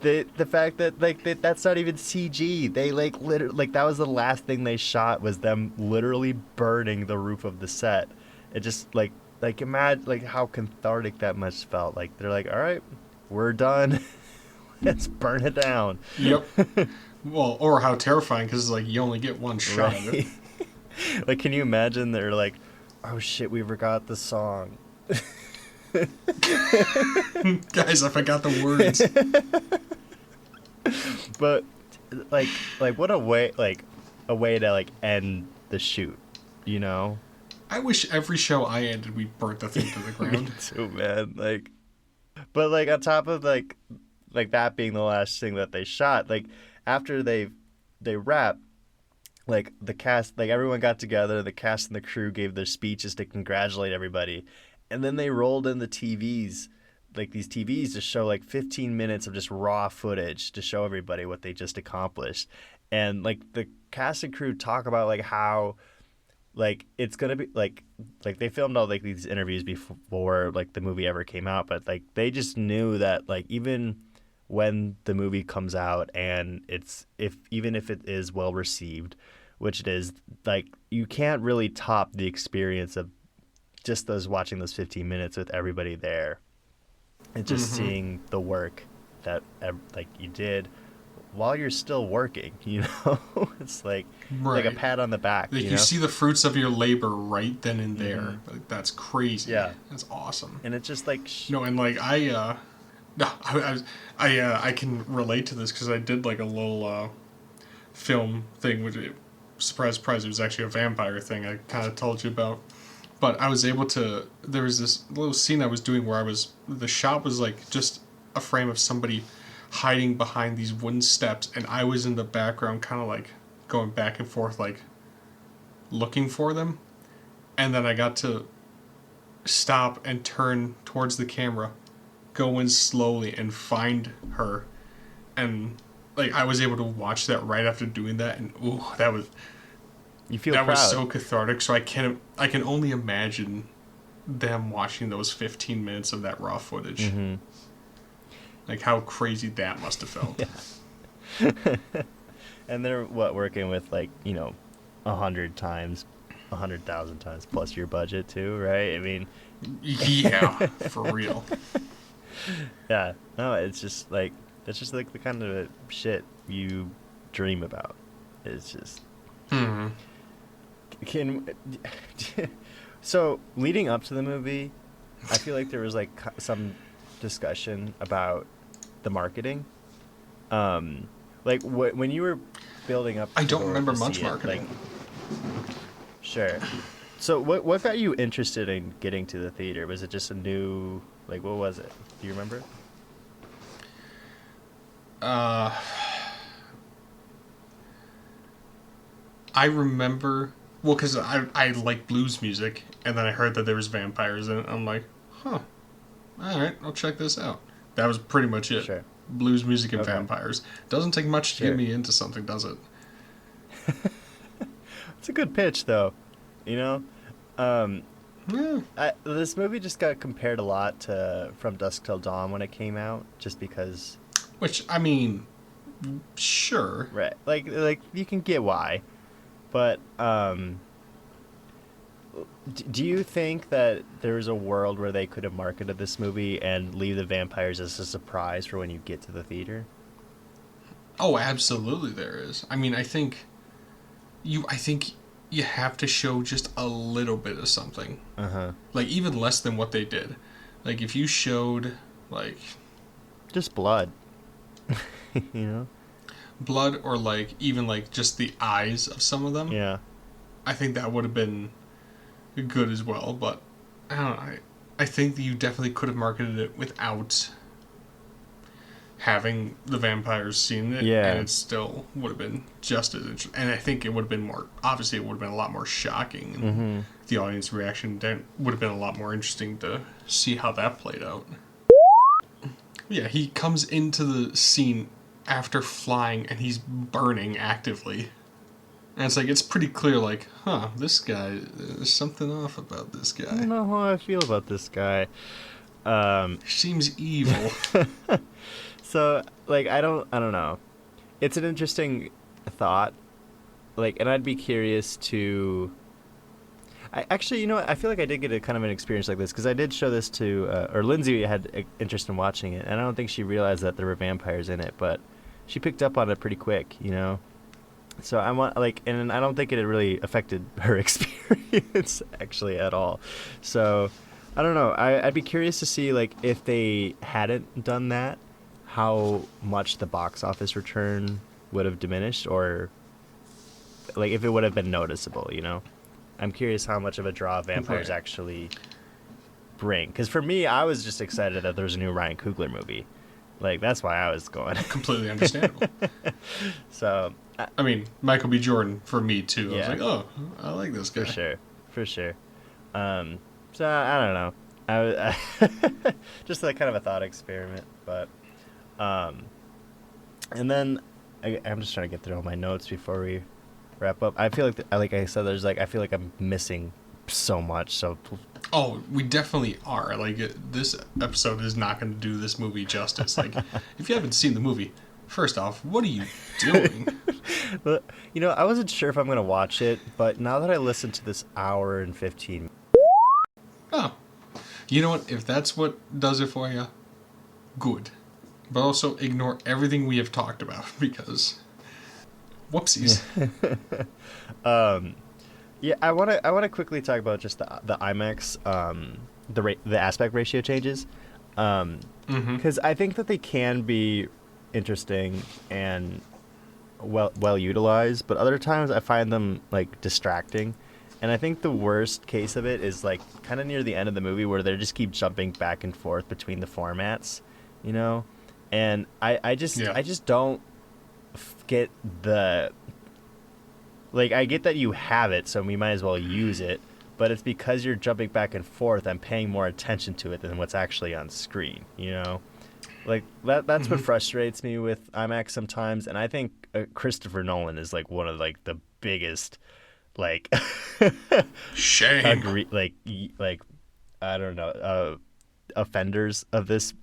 the fact that like that's not even CG. They like literally, like, that was the last thing they shot, was them literally burning the roof of the set. It just like imagine like how cathartic that must felt. Like, they're like, all right, we're done. Let's burn it down. Yep. Well, or how terrifying, because like you only get one shot of it. Like, can you imagine they're like, oh shit, we forgot the song. Guys, I forgot the words. But like what a way to like end the shoot, you know? I wish every show I ended, we burnt the thing to the ground. Me too, man. Like, but like on top of like that being the last thing that they shot, like after they wrapped, like the cast, like everyone got together, the cast and the crew gave their speeches to congratulate everybody, and then they rolled in the TVs, like these TVs, to show like 15 minutes of just raw footage to show everybody what they just accomplished. And like the cast and crew talk about like how like it's gonna be like they filmed all like these interviews before like the movie ever came out, but like they just knew that like even when the movie comes out and even if it is well received, which it is, like you can't really top the experience of just watching those 15 minutes with everybody there and just seeing the work that like you did while you're still working, you know. It's like like a pat on the back. Like, you you know? see the fruits of your labor right then and there. Like, that's crazy. Yeah. That's awesome. And it's just like No, and like No, I can relate to this because I did like a little film thing, which surprise, surprise, it was actually a vampire thing. I kind of told you about, but I was able to. There was this little scene I was doing where the shot was like just a frame of somebody hiding behind these wooden steps, and I was in the background, kind of like going back and forth, like looking for them, and then I got to stop and turn towards the camera, go in slowly and find her, and like I was able to watch that right after doing that, and ooh, You feel that proud. was so cathartic. So I can only imagine them watching those 15 minutes of that raw footage. Mm-hmm. Like how crazy that must have felt. And they're working with like 100 times, 100,000 times plus your budget too, right? I mean, Yeah, for real. yeah. No, it's just like the kind of shit you dream about. It's just Hmm. can. So leading up to the movie, I feel like there was like some discussion about the marketing. Like when you were building up. I to don't go remember to much see it, marketing. like, sure. So what got you interested in getting to the theater? Was it just a new, like, what was it? Do you remember? I remember, well, because I like blues music, and then I heard that there was vampires in it. I'm like, huh, all right, I'll check this out. That was pretty much it. Sure. Blues music and Okay. vampires. Doesn't take much to Sure. get me into something, does it? It's a good pitch, though. You know, Yeah. this movie just got compared a lot to From Dusk Till Dawn when it came out, just because, Which, I mean, sure. right? Like you can get why, but do you think that there's a world where they could have marketed this movie and leave the vampires as a surprise for when you get to the theater? Oh, absolutely there is. I mean, I think you have to show just a little bit of something. Uh-huh. Like, even less than what they did. Like, if you showed, like, Just blood. You know? blood or, like, even, like, just the eyes of some of them, Yeah. I think that would have been good as well. But, I don't know. I think that you definitely could have marketed it without having the vampires seen it, Yeah. and it still would have been just as interesting. And I think it would have been more, obviously it would have been a lot more shocking, and Mm-hmm. the audience reaction then would have been a lot more interesting to see how that played out. Yeah, he comes into the scene after flying, and he's burning actively. And it's like, it's pretty clear, like, huh, this guy, there's something off about this I don't guy. know how I feel about this guy. Seems evil. So, like, I don't know. It's an interesting thought. Like, and I'd be curious to. I actually, what? I feel like I did get a kind of an experience like this because I did show this to, or Lindsay had interest in watching it, and I don't think she realized that there were vampires in it, but she picked up on it pretty quick, you know. So I want and I don't think it really affected her experience actually at all. So I don't know. I'd be curious to see like if they hadn't done that, how much the box office return would have diminished, or like if it would have been noticeable. You know, I'm curious how much of a draw vampires Right. actually bring. Because for me, I was just excited that there's a new Ryan Coogler movie. Like that's why I was going. Completely understandable. So I mean, Michael B. Jordan for me too. Yeah. I was like, oh, I like this guy. For sure. So I don't know. I just like kind of a thought experiment, but and then I'm just trying to get through all my notes before we wrap up. I feel like I said, I feel like I'm missing so much. So Oh, we definitely are. Like, this episode is not going to do this movie justice. Like, if you haven't seen the movie, first off, what are you doing? but, I wasn't sure if I'm gonna watch it, but now that I listened to this hour and 15, Oh, you know what? If that's what does it for you, good. But also ignore everything we have talked about because, whoopsies. yeah, I wanna quickly talk about just the IMAX, the aspect ratio changes. Because I think that they can be interesting and well utilized, but other times I find them like distracting. And I think the worst case of it is like kind of near the end of the movie where they just keep jumping back and forth between the formats, you know? And I just don't get the, like, I get that you have it, so we might as well use it, but it's because you're jumping back and forth, I'm paying more attention to it than what's actually on screen, you know? Like, that's what frustrates me with IMAX sometimes, and I think Christopher Nolan is, like, one of, like, the biggest, like, Shame. like, I don't know, offenders of this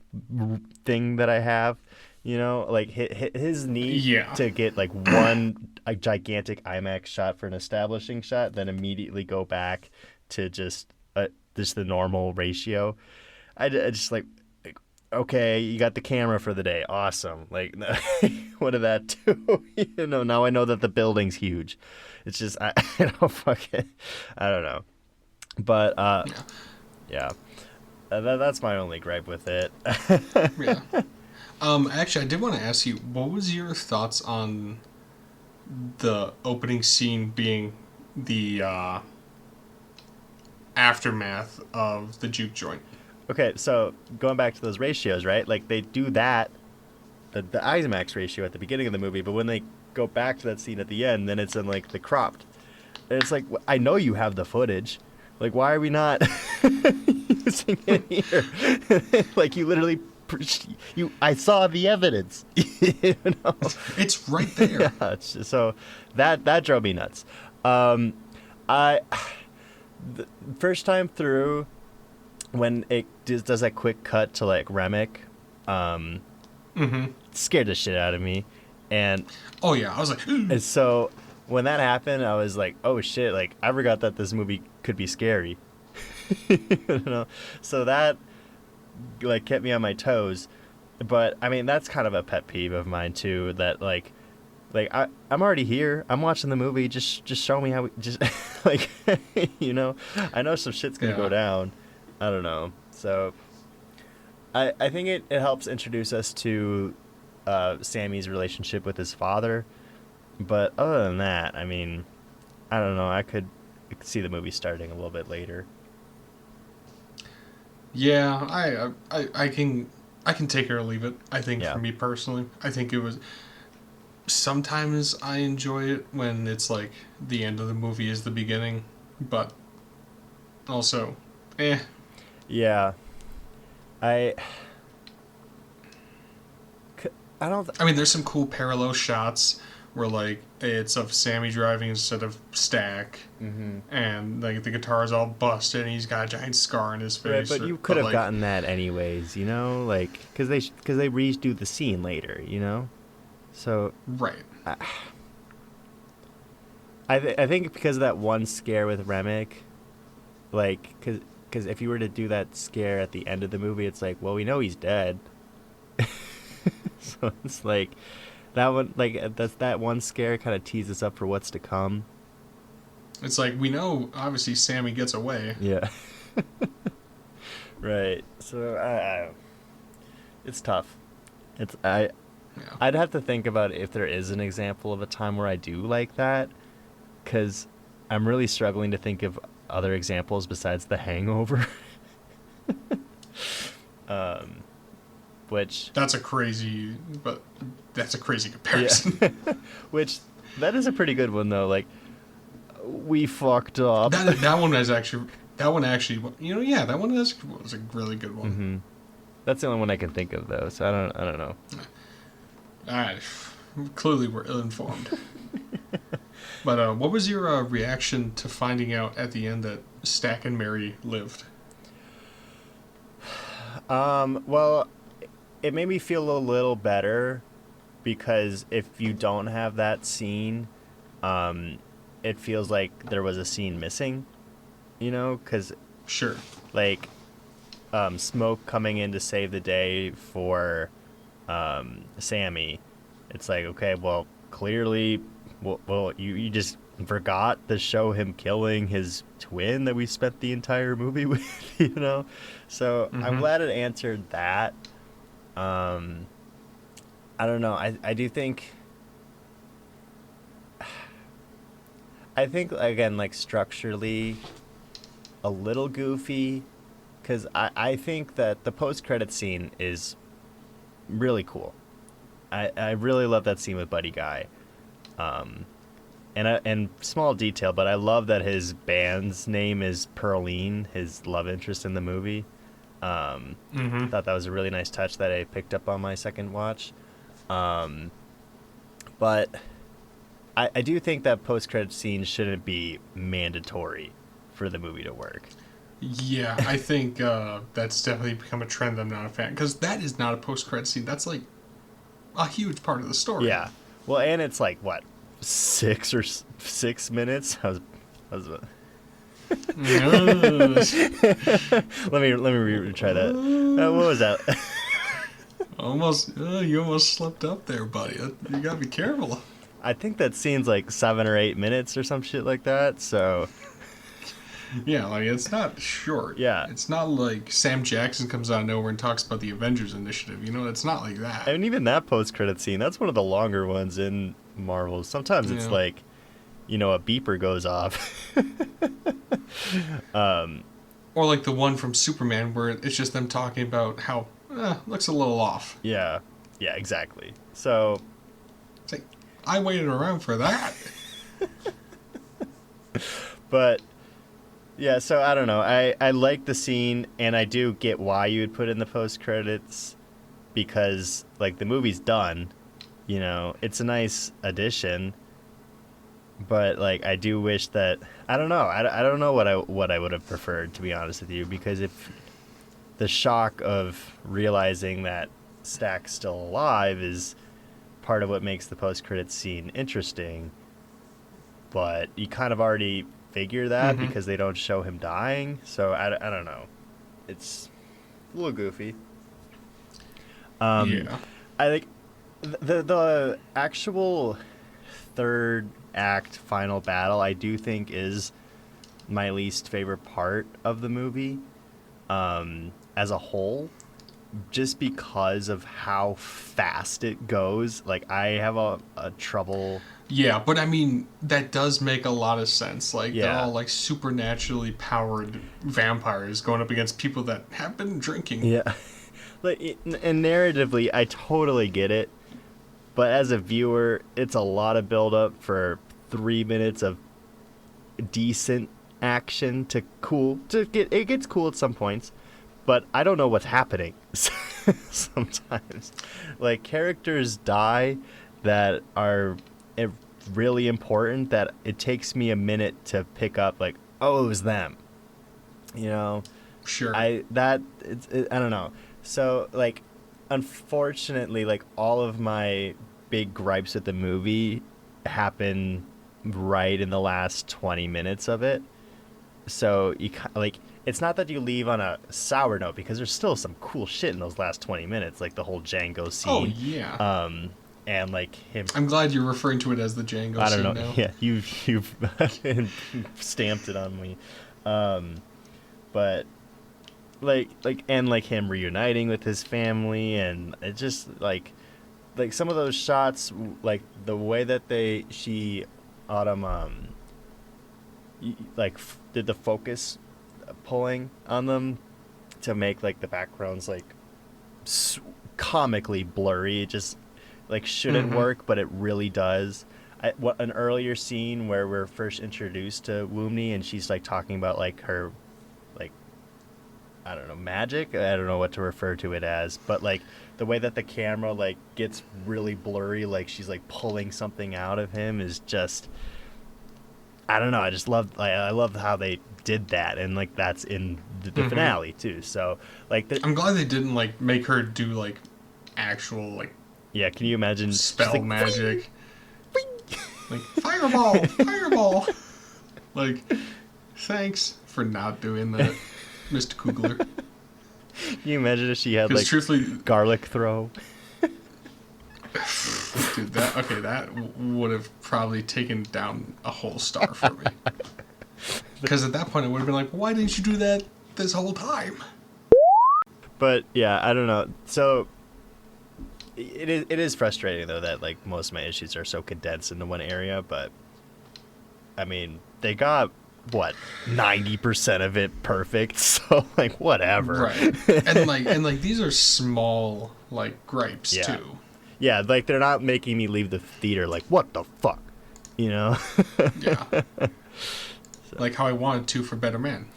thing that I have. You know, like his need to get like a gigantic IMAX shot for an establishing shot, then immediately go back to just the normal ratio. I just like, okay, you got the camera for the day, awesome. Like, what did that do? You know, now I know that the building's huge. It's just I don't fucking, I don't know, but yeah, that's my only gripe with it. Yeah. Actually, I did want to ask you, what was your thoughts on the opening scene being the aftermath of the juke joint? Okay, so going back to those ratios, right? Like they do that, the IMAX ratio at the beginning of the movie, but when they go back to that scene at the end, then it's in like the cropped. And it's like, I know you have the footage. Like, why are we not using it here? Like, you literally. I saw the evidence. You know? It's right there. Yeah, so that drove me nuts. The first time through, when it does that quick cut to like Remick, scared the shit out of me, and oh yeah, I was like, and so when that happened, I was like, oh shit, like I forgot that this movie could be scary. You know, so that like kept me on my toes. But I mean, that's kind of a pet peeve of mine too, that like I'm already here, I'm watching the movie, just show me how we just like you know, I know some shit's gonna go down. I don't know, so I think it helps introduce us to Sammy's relationship with his father, but other than that, I mean, I don't know, I could see the movie starting a little bit later. Yeah, I can take it or leave it. I think Yeah. for me personally, I think it was. Sometimes I enjoy it when it's like the end of the movie is the beginning, but also, Yeah, I don't. I mean, there's some cool parallel shots where like it's of Sammy driving instead of Stack, and like the guitar's all busted and he's got a giant scar on his Right, face. but you could have gotten that anyways, you know, like because they redo the scene later, you know, so right. I think because of that one scare with Remick, like because if you were to do that scare at the end of the movie, it's like, well, we know he's dead, so it's like that one, like that one scare kind of teases us up for what's to come. It's like, we know obviously Sammy gets away. Yeah. Right. So it's tough. I'd have to think about if there is an example of a time where I do like that, because I'm really struggling to think of other examples besides The Hangover. Which that's a crazy comparison. Yeah. Which that is a pretty good one though. Like, we fucked up. That one actually, you know, yeah, that one was a really good one. Mm-hmm. That's the only one I can think of though. So I don't know. Clearly we're ill-informed. But what was your reaction to finding out at the end that Stack and Mary lived? Well, it made me feel a little better, because if you don't have that scene, it feels like there was a scene missing, you know, because sure, like Smoke coming in to save the day for Sammy, it's like, okay, well, clearly, well, you just forgot to show him killing his twin that we spent the entire movie with, you know? So I'm glad it answered that. I don't know. I do think... I think, again, like, structurally a little goofy, because I think that the post-credit scene is really cool. I really love that scene with Buddy Guy. And small detail, but I love that his band's name is Pearline, his love interest in the movie. Thought that was a really nice touch that I picked up on my second watch. But I do think that post-credit scene shouldn't be mandatory for the movie to work. Yeah, I think that's definitely become a trend I'm not a fan, because that is not a post-credit scene. That's like a huge part of the story. Yeah. Well, and it's like, what, 6 minutes? I was let me retry that. What was that? You almost slipped up there, buddy. You gotta be careful. I think that scene's like 7 or 8 minutes or some shit like that. So yeah, like it's not short. Yeah, it's not like Sam Jackson comes out of nowhere and talks about the Avengers Initiative. You know, it's not like that. And even that post-credit scene, that's one of the longer ones in Marvel. Sometimes it's like, you know, a beeper goes off. Or like the one from Superman where it's just them talking about how looks a little off. Yeah, exactly. So it's like, I waited around for that. But yeah, so I don't know. I like the scene, and I do get why you would put in the post-credits, because like the movie's done, you know, it's a nice addition. But like I do wish that, I don't know. I don't know what I would have preferred, to be honest with you, because if the shock of realizing that Stack's still alive is part of what makes the post-credits scene interesting, but you kind of already figure that because they don't show him dying. So I don't know. It's a little goofy. Yeah. I think the actual third act final battle, I do think, is my least favorite part of the movie as a whole, just because of how fast it goes. Like, I have a trouble... Yeah, but I mean, that does make a lot of sense. Like, they're all like supernaturally powered vampires going up against people that have been drinking. Yeah. Like, and narratively, I totally get it. But as a viewer, it's a lot of build-up for 3 minutes of decent action it gets cool at some points, but I don't know what's happening sometimes. Like, characters die that are really important, that it takes me a minute to pick up, like, oh, it was them. You know? Sure. I don't know. So, like, unfortunately, like, all of my big gripes with the movie happen right in the last 20 minutes of it. So, it's not that you leave on a sour note, because there's still some cool shit in those last 20 minutes, like the whole Django scene. Oh, yeah. And, like, him... I'm glad you're referring to it as the Django scene now. I don't know. Now. Yeah, you've stamped it on me. But... Like him reuniting with his family, and it just like some of those shots, like the way that Autumn did the focus pulling on them to make like the backgrounds like comically blurry. It just like shouldn't work, but it really does. An earlier scene where we're first introduced to Woomney, and she's like talking about like her I don't know, magic? I don't know what to refer to it as, but like the way that the camera like gets really blurry, like she's like pulling something out of him, is just, I don't know. I just love, I love how they did that, and like that's in the finale too. So like, I'm glad they didn't like make her do like actual like, yeah. Can you imagine spell like, magic? Like fireball. Like, thanks for not doing that. Mr. Kugler. Can you imagine if she had like truthfully, garlic throw? Dude, that would have probably taken down a whole star for me. Because at that point, it would have been like, why didn't you do that this whole time? But yeah, I don't know. So it is frustrating though that like most of my issues are so condensed into one area. But I mean, they got what 90% of it perfect. So like whatever. Right. And like these are small like gripes Yeah. too. Yeah, like they're not making me leave the theater like what the fuck, you know? Yeah. Like how I wanted to for Better Man.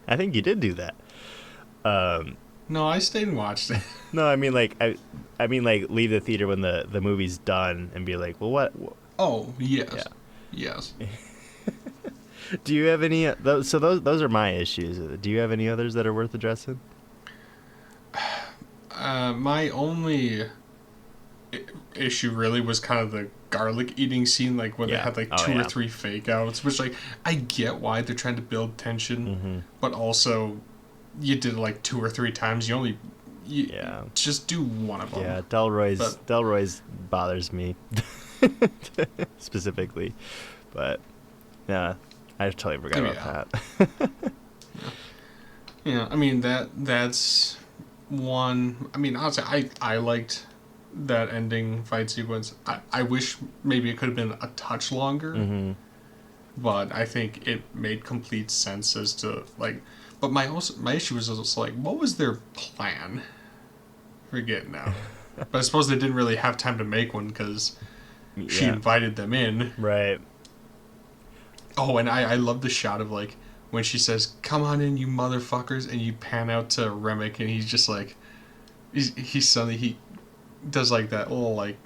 I think you did do that. No, I stayed and watched it. No, I mean like I mean like leave the theater when the movie's done and be like, well, what? Oh, yes. Yeah. Yes. Do you have any? So those are my issues. Do you have any others that are worth addressing? My only issue really was kind of the garlic eating scene, like when they Yeah. had like Oh, two or yeah. three fake outs, which like I get why they're trying to build tension, Mm-hmm. but also you did it like 2 or 3 times. You Yeah. just do one of them. Yeah, But- Delroy's bothers me specifically, but yeah, I totally forgot Oh, about yeah. that. Yeah, I mean that's one. I mean, honestly, I liked that ending fight sequence. I wish maybe it could have been a touch longer, Mm-hmm. but I think it made complete sense as to like. But my issue was also like, what was their plan for getting out? But I suppose they didn't really have time to make one because she Yeah. invited them in. Right. Oh, and I love the shot of like when she says, "Come on in, you motherfuckers," and you pan out to Remick, and he's just like, he's suddenly he does like that little like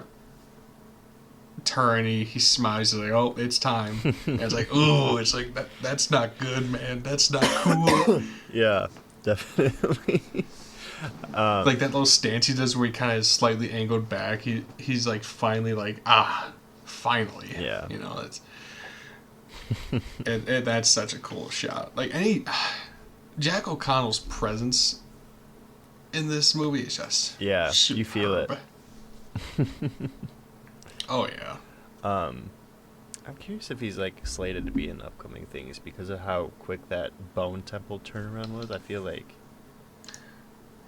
turn. He smiles like, "Oh, it's time." And it's like, "Oh, it's like that's not good, man. That's not cool." Yeah, definitely. Like that little stance he does where he kind of is slightly angled back. He's like finally like finally. Yeah. You know that's. And that's such a cool shot. Like Jack O'Connell's presence in this movie is just Yeah, you feel it. superb. Oh yeah. I'm curious if he's like slated to be in upcoming things because of how quick that Bone Temple turnaround was. I feel like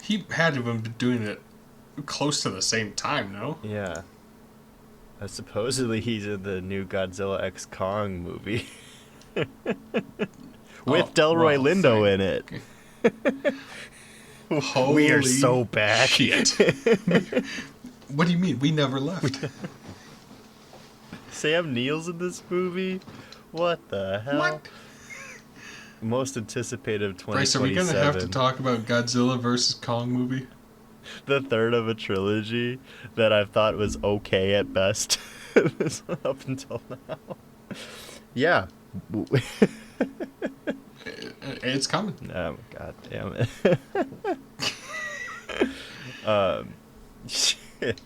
He had to have been doing it close to the same time, no? yeah. Supposedly he's in the new Godzilla X Kong movie with Delroy well, Lindo in it. We are Holy so back. Shit. What do you mean? We never left. Sam Neill's in this movie. What the hell? What? Most anticipated of 2027. Bryce, are we gonna have to talk about Godzilla versus Kong movie? The third of a trilogy that I've thought was okay at best up until now. Yeah. It's coming. Oh, god damn it. Shit.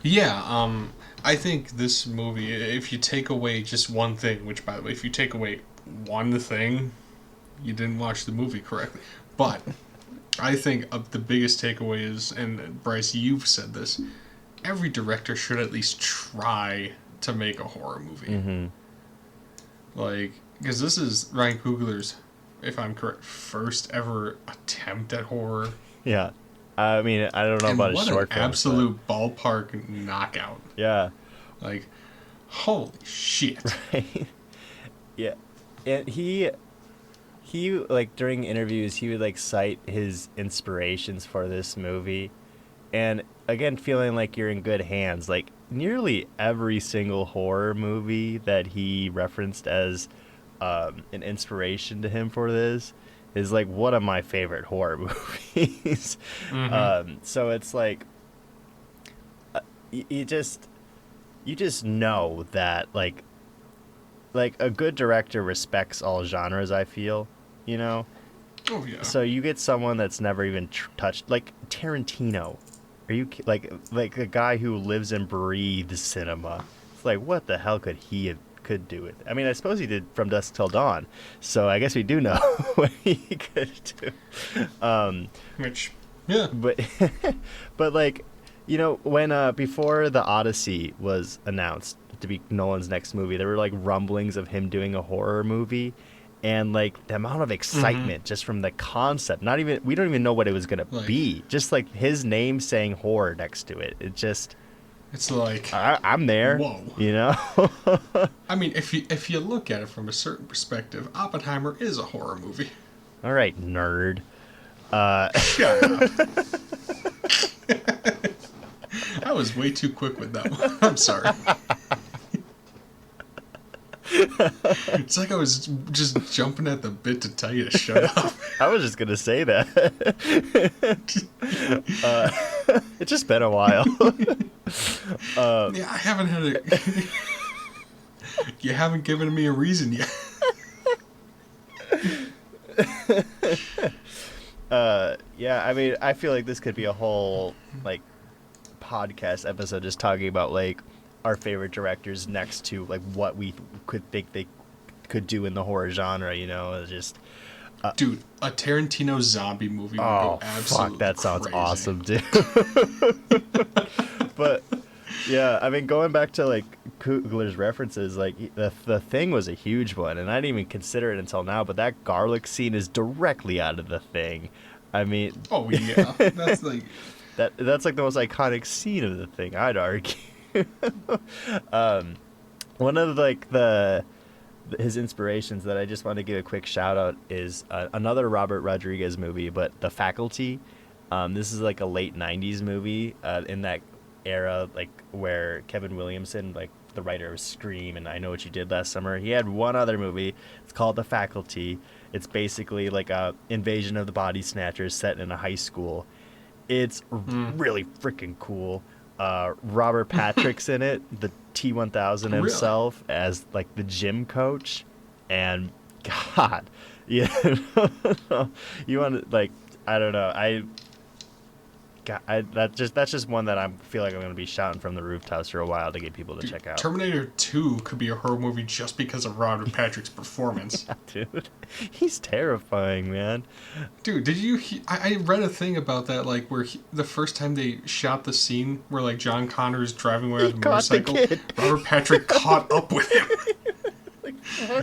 Yeah, I think this movie, if you take away just one thing, which by the way, if you take away one thing, you didn't watch the movie correctly. But I think the biggest takeaway is, and Bryce, you've said this, every director should at least try to make a horror movie. Mm-hmm. Like, because this is Ryan Coogler's, if I'm correct, first ever attempt at horror. Yeah. I mean, I don't know And about what his short an films, absolute ballpark knockout. but yeah. Like, holy shit. Right. Yeah. And he like during interviews he would like cite his inspirations for this movie, and again feeling like you're in good hands. Like nearly every single horror movie that he referenced as an inspiration to him for this is like one of my favorite horror movies. Mhm. So it's like you just know that like a good director respects all genres, I feel, you know? Oh, yeah. So you get someone that's never even touched, like Tarantino. Are you like a guy who lives and breathes cinema? It's like, what the hell could he could do it? I mean, I suppose he did From Dusk Till Dawn, so I guess we do know what he could do. Which, yeah. But but like You know, when before the Odyssey was announced to be Nolan's next movie, there were like rumblings of him doing a horror movie, and like the amount of excitement just from the concept. Not even we don't even know what it was gonna Like- be. Just like his name saying horror next to it, it just It's like, I'm there. Whoa. You know. I mean, if you look at it from a certain perspective, Oppenheimer is a horror movie. All right, nerd. Shut up. I was way too quick with that one. I'm sorry. It's like I was just jumping at the bit to tell you to shut up. I was just gonna say that. It's just been a while. Yeah, I haven't had a. You haven't given me a reason yet. Yeah, I mean, I feel like this could be a whole like podcast episode just talking about like our favorite directors next to like what we could think they could do in the horror genre. You know, it's just Dude, a Tarantino zombie movie would go absolutely fuck, that sounds crazy. awesome, dude. But yeah, I mean, going back to like Coogler's references, like the Thing was a huge one, and I didn't even consider it until now. But that garlic scene is directly out of the Thing. I mean, Oh yeah, that's like that's like the most iconic scene of the Thing, I'd argue. One of like his inspirations that I just want to give a quick shout out is another Robert Rodriguez movie, but The Faculty. This is like a late '90s movie in that era, like where Kevin Williamson, like the writer of Scream and I Know What You Did Last Summer, he had one other movie. It's called The Faculty. It's basically like a invasion of the body snatchers set in a high school. It's really freaking cool. Robert Patrick's in it, the T-1000 Really? himself, as like the gym coach, and God, yeah, you want to like, I don't know, that's just one that I feel like I'm gonna be shouting from the rooftops for a while to get people to dude, check out. Terminator 2 could be a horror movie just because of Robert Patrick's performance. Dude, he's terrifying, man. Dude, did you? I read a thing about that, like where the first time they shot the scene where like John Connor is driving away on the caught the motorcycle, kid. Robert Patrick caught up with him,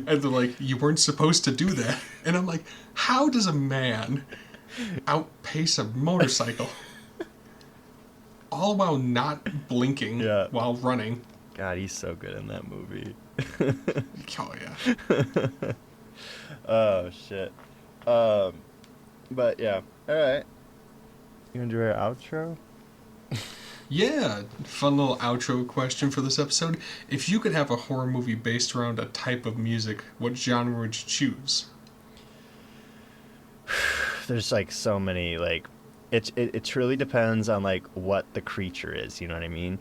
and they're like, "You weren't supposed to do that." And I'm like, "How does a man outpace a motorcycle, all while not blinking Yeah. while running?" God, he's so good in that movie. Oh yeah. Oh shit. But yeah. All right. You gonna do our outro? Yeah, fun little outro question for this episode. If you could have a horror movie based around a type of music, what genre would you choose? There's like so many like, it truly depends on like what the creature is. You know what I mean?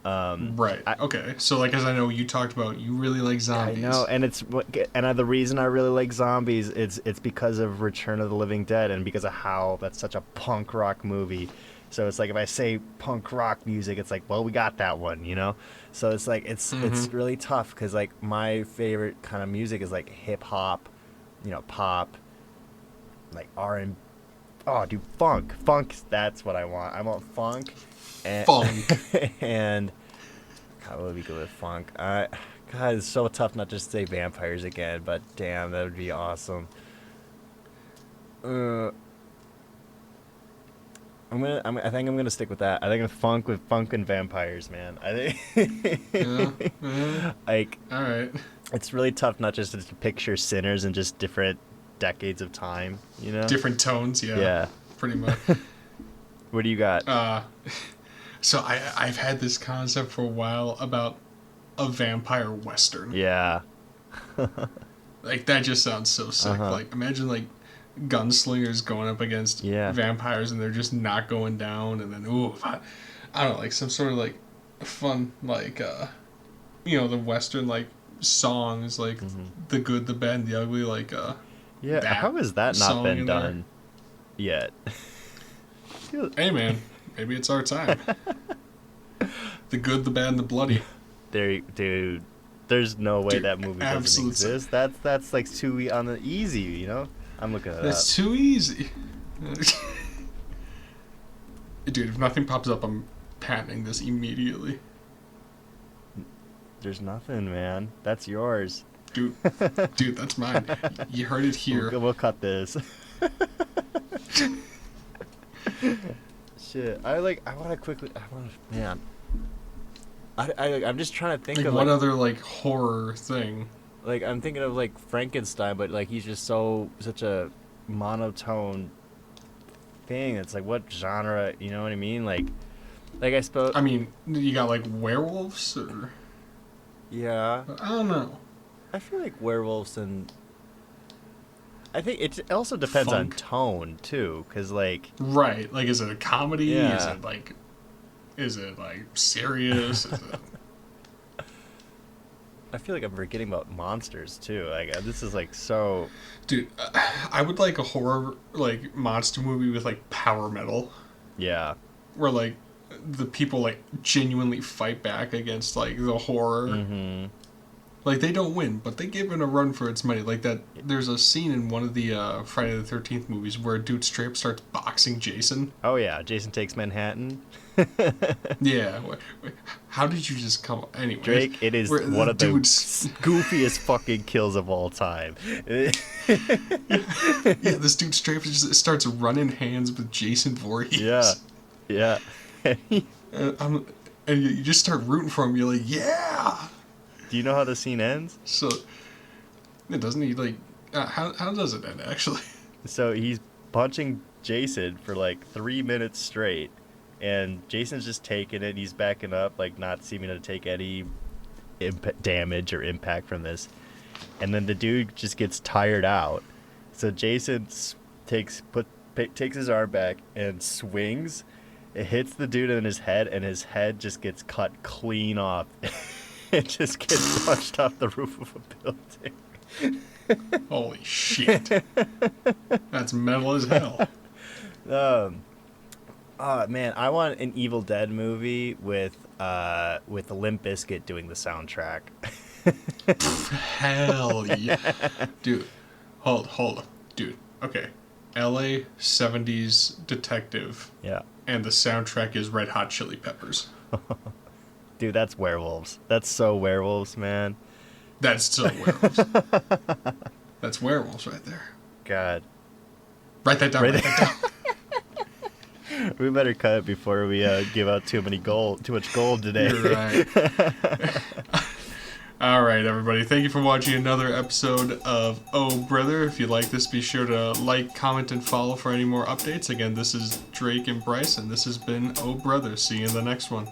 Right. Okay. So, like, as I know, you talked about, you really like I zombies. know, and the reason I really like zombies it's because of Return of the Living Dead and because of how that's such a punk rock movie. So it's like if I say punk rock music, it's like, well, we got that one, you know. So it's like it's really tough because like my favorite kind of music is like hip hop, you know, pop, like R&B. Oh, dude, funk. That's what I want. I want funk. And, Funk. And God, what would be good with funk? God, it's so tough not just to say vampires again, but damn, that would be awesome. I think I'm gonna stick with that. I think I'm funk with funk and vampires, man. I think Yeah. like All right. it's really tough not just to picture sinners in just different decades of time, you know? Different tones. Yeah. Yeah. Pretty much. What do you got? So I've had this concept for a while about a vampire western. Yeah. Like, that just sounds so sick. Uh-huh. Like, imagine like gunslingers going up against Yeah. vampires and they're just not going down, and then I don't know, like some sort of like fun, like you know, the western like songs, like the good, the bad, and the ugly, like Yeah. that How has that not song been in there. done yet? Hey man, maybe it's our time. The good, the bad, and the bloody. Dude, there's no way Dude, that movie doesn't absolute exist. That's like too on the easy, you know. I'm looking at That's too easy. Dude, if nothing pops up, I'm patenting this immediately. There's nothing, man. That's yours. Dude, that's mine. You heard it here. We'll cut this. Shit. Man. I'm just trying to think Like, of what other, like, horror thing? like I'm thinking of like Frankenstein, but like he's just such a monotone thing. It's like, what genre, you know what I mean? Like I suppose. I mean, you got, like, werewolves, or... Yeah. I don't know. I feel like werewolves, and I think it also depends on Funk. tone too, because like Right. Like, is it a comedy? Yeah. Is it, like, serious? Is it... I feel like I'm forgetting about monsters too. Like this is like so. Dude, I would like a horror, like, monster movie with, like, power metal. Yeah. Where, like, the people, like, genuinely fight back against, like, the horror. Mm-hmm. Like, they don't win, but they give it a run for its money. Like, that, there's a scene in one of the Friday the 13th movies where a dude straight up starts boxing Jason. Oh yeah, Jason Takes Manhattan. Yeah. How did you just come... Anyway. Drake, it is one of the goofiest fucking kills of all time. Yeah, this dude straight up just starts running hands with Jason Voorhees. Yeah. And you just start rooting for him. You're like, yeah! Do you know how the scene ends? So, it doesn't he, like... how does it end, actually? So he's punching Jason for like 3 minutes straight, and Jason's just taking it. He's backing up, like not seeming to take any damage or impact from this. And then the dude just gets tired out. So Jason takes his arm back and swings. It hits the dude in his head, and his head just gets cut clean off. It just gets punched off the roof of a building. Holy shit. That's metal as hell. Oh man, I want an Evil Dead movie with Limp Bizkit doing the soundtrack. Hell yeah. Dude, hold up. Dude, okay. LA 70s detective. Yeah. And the soundtrack is Red Hot Chili Peppers. Dude, that's werewolves. That's so werewolves, man. That's still werewolves. That's werewolves right there. God. Write that down. Write that down. We better cut it before we give out too much gold today. You're right. All right, everybody. Thank you for watching another episode of Oh Brother. If you like this, be sure to like, comment, and follow for any more updates. Again, this is Drake and Bryce, and this has been Oh Brother. See you in the next one.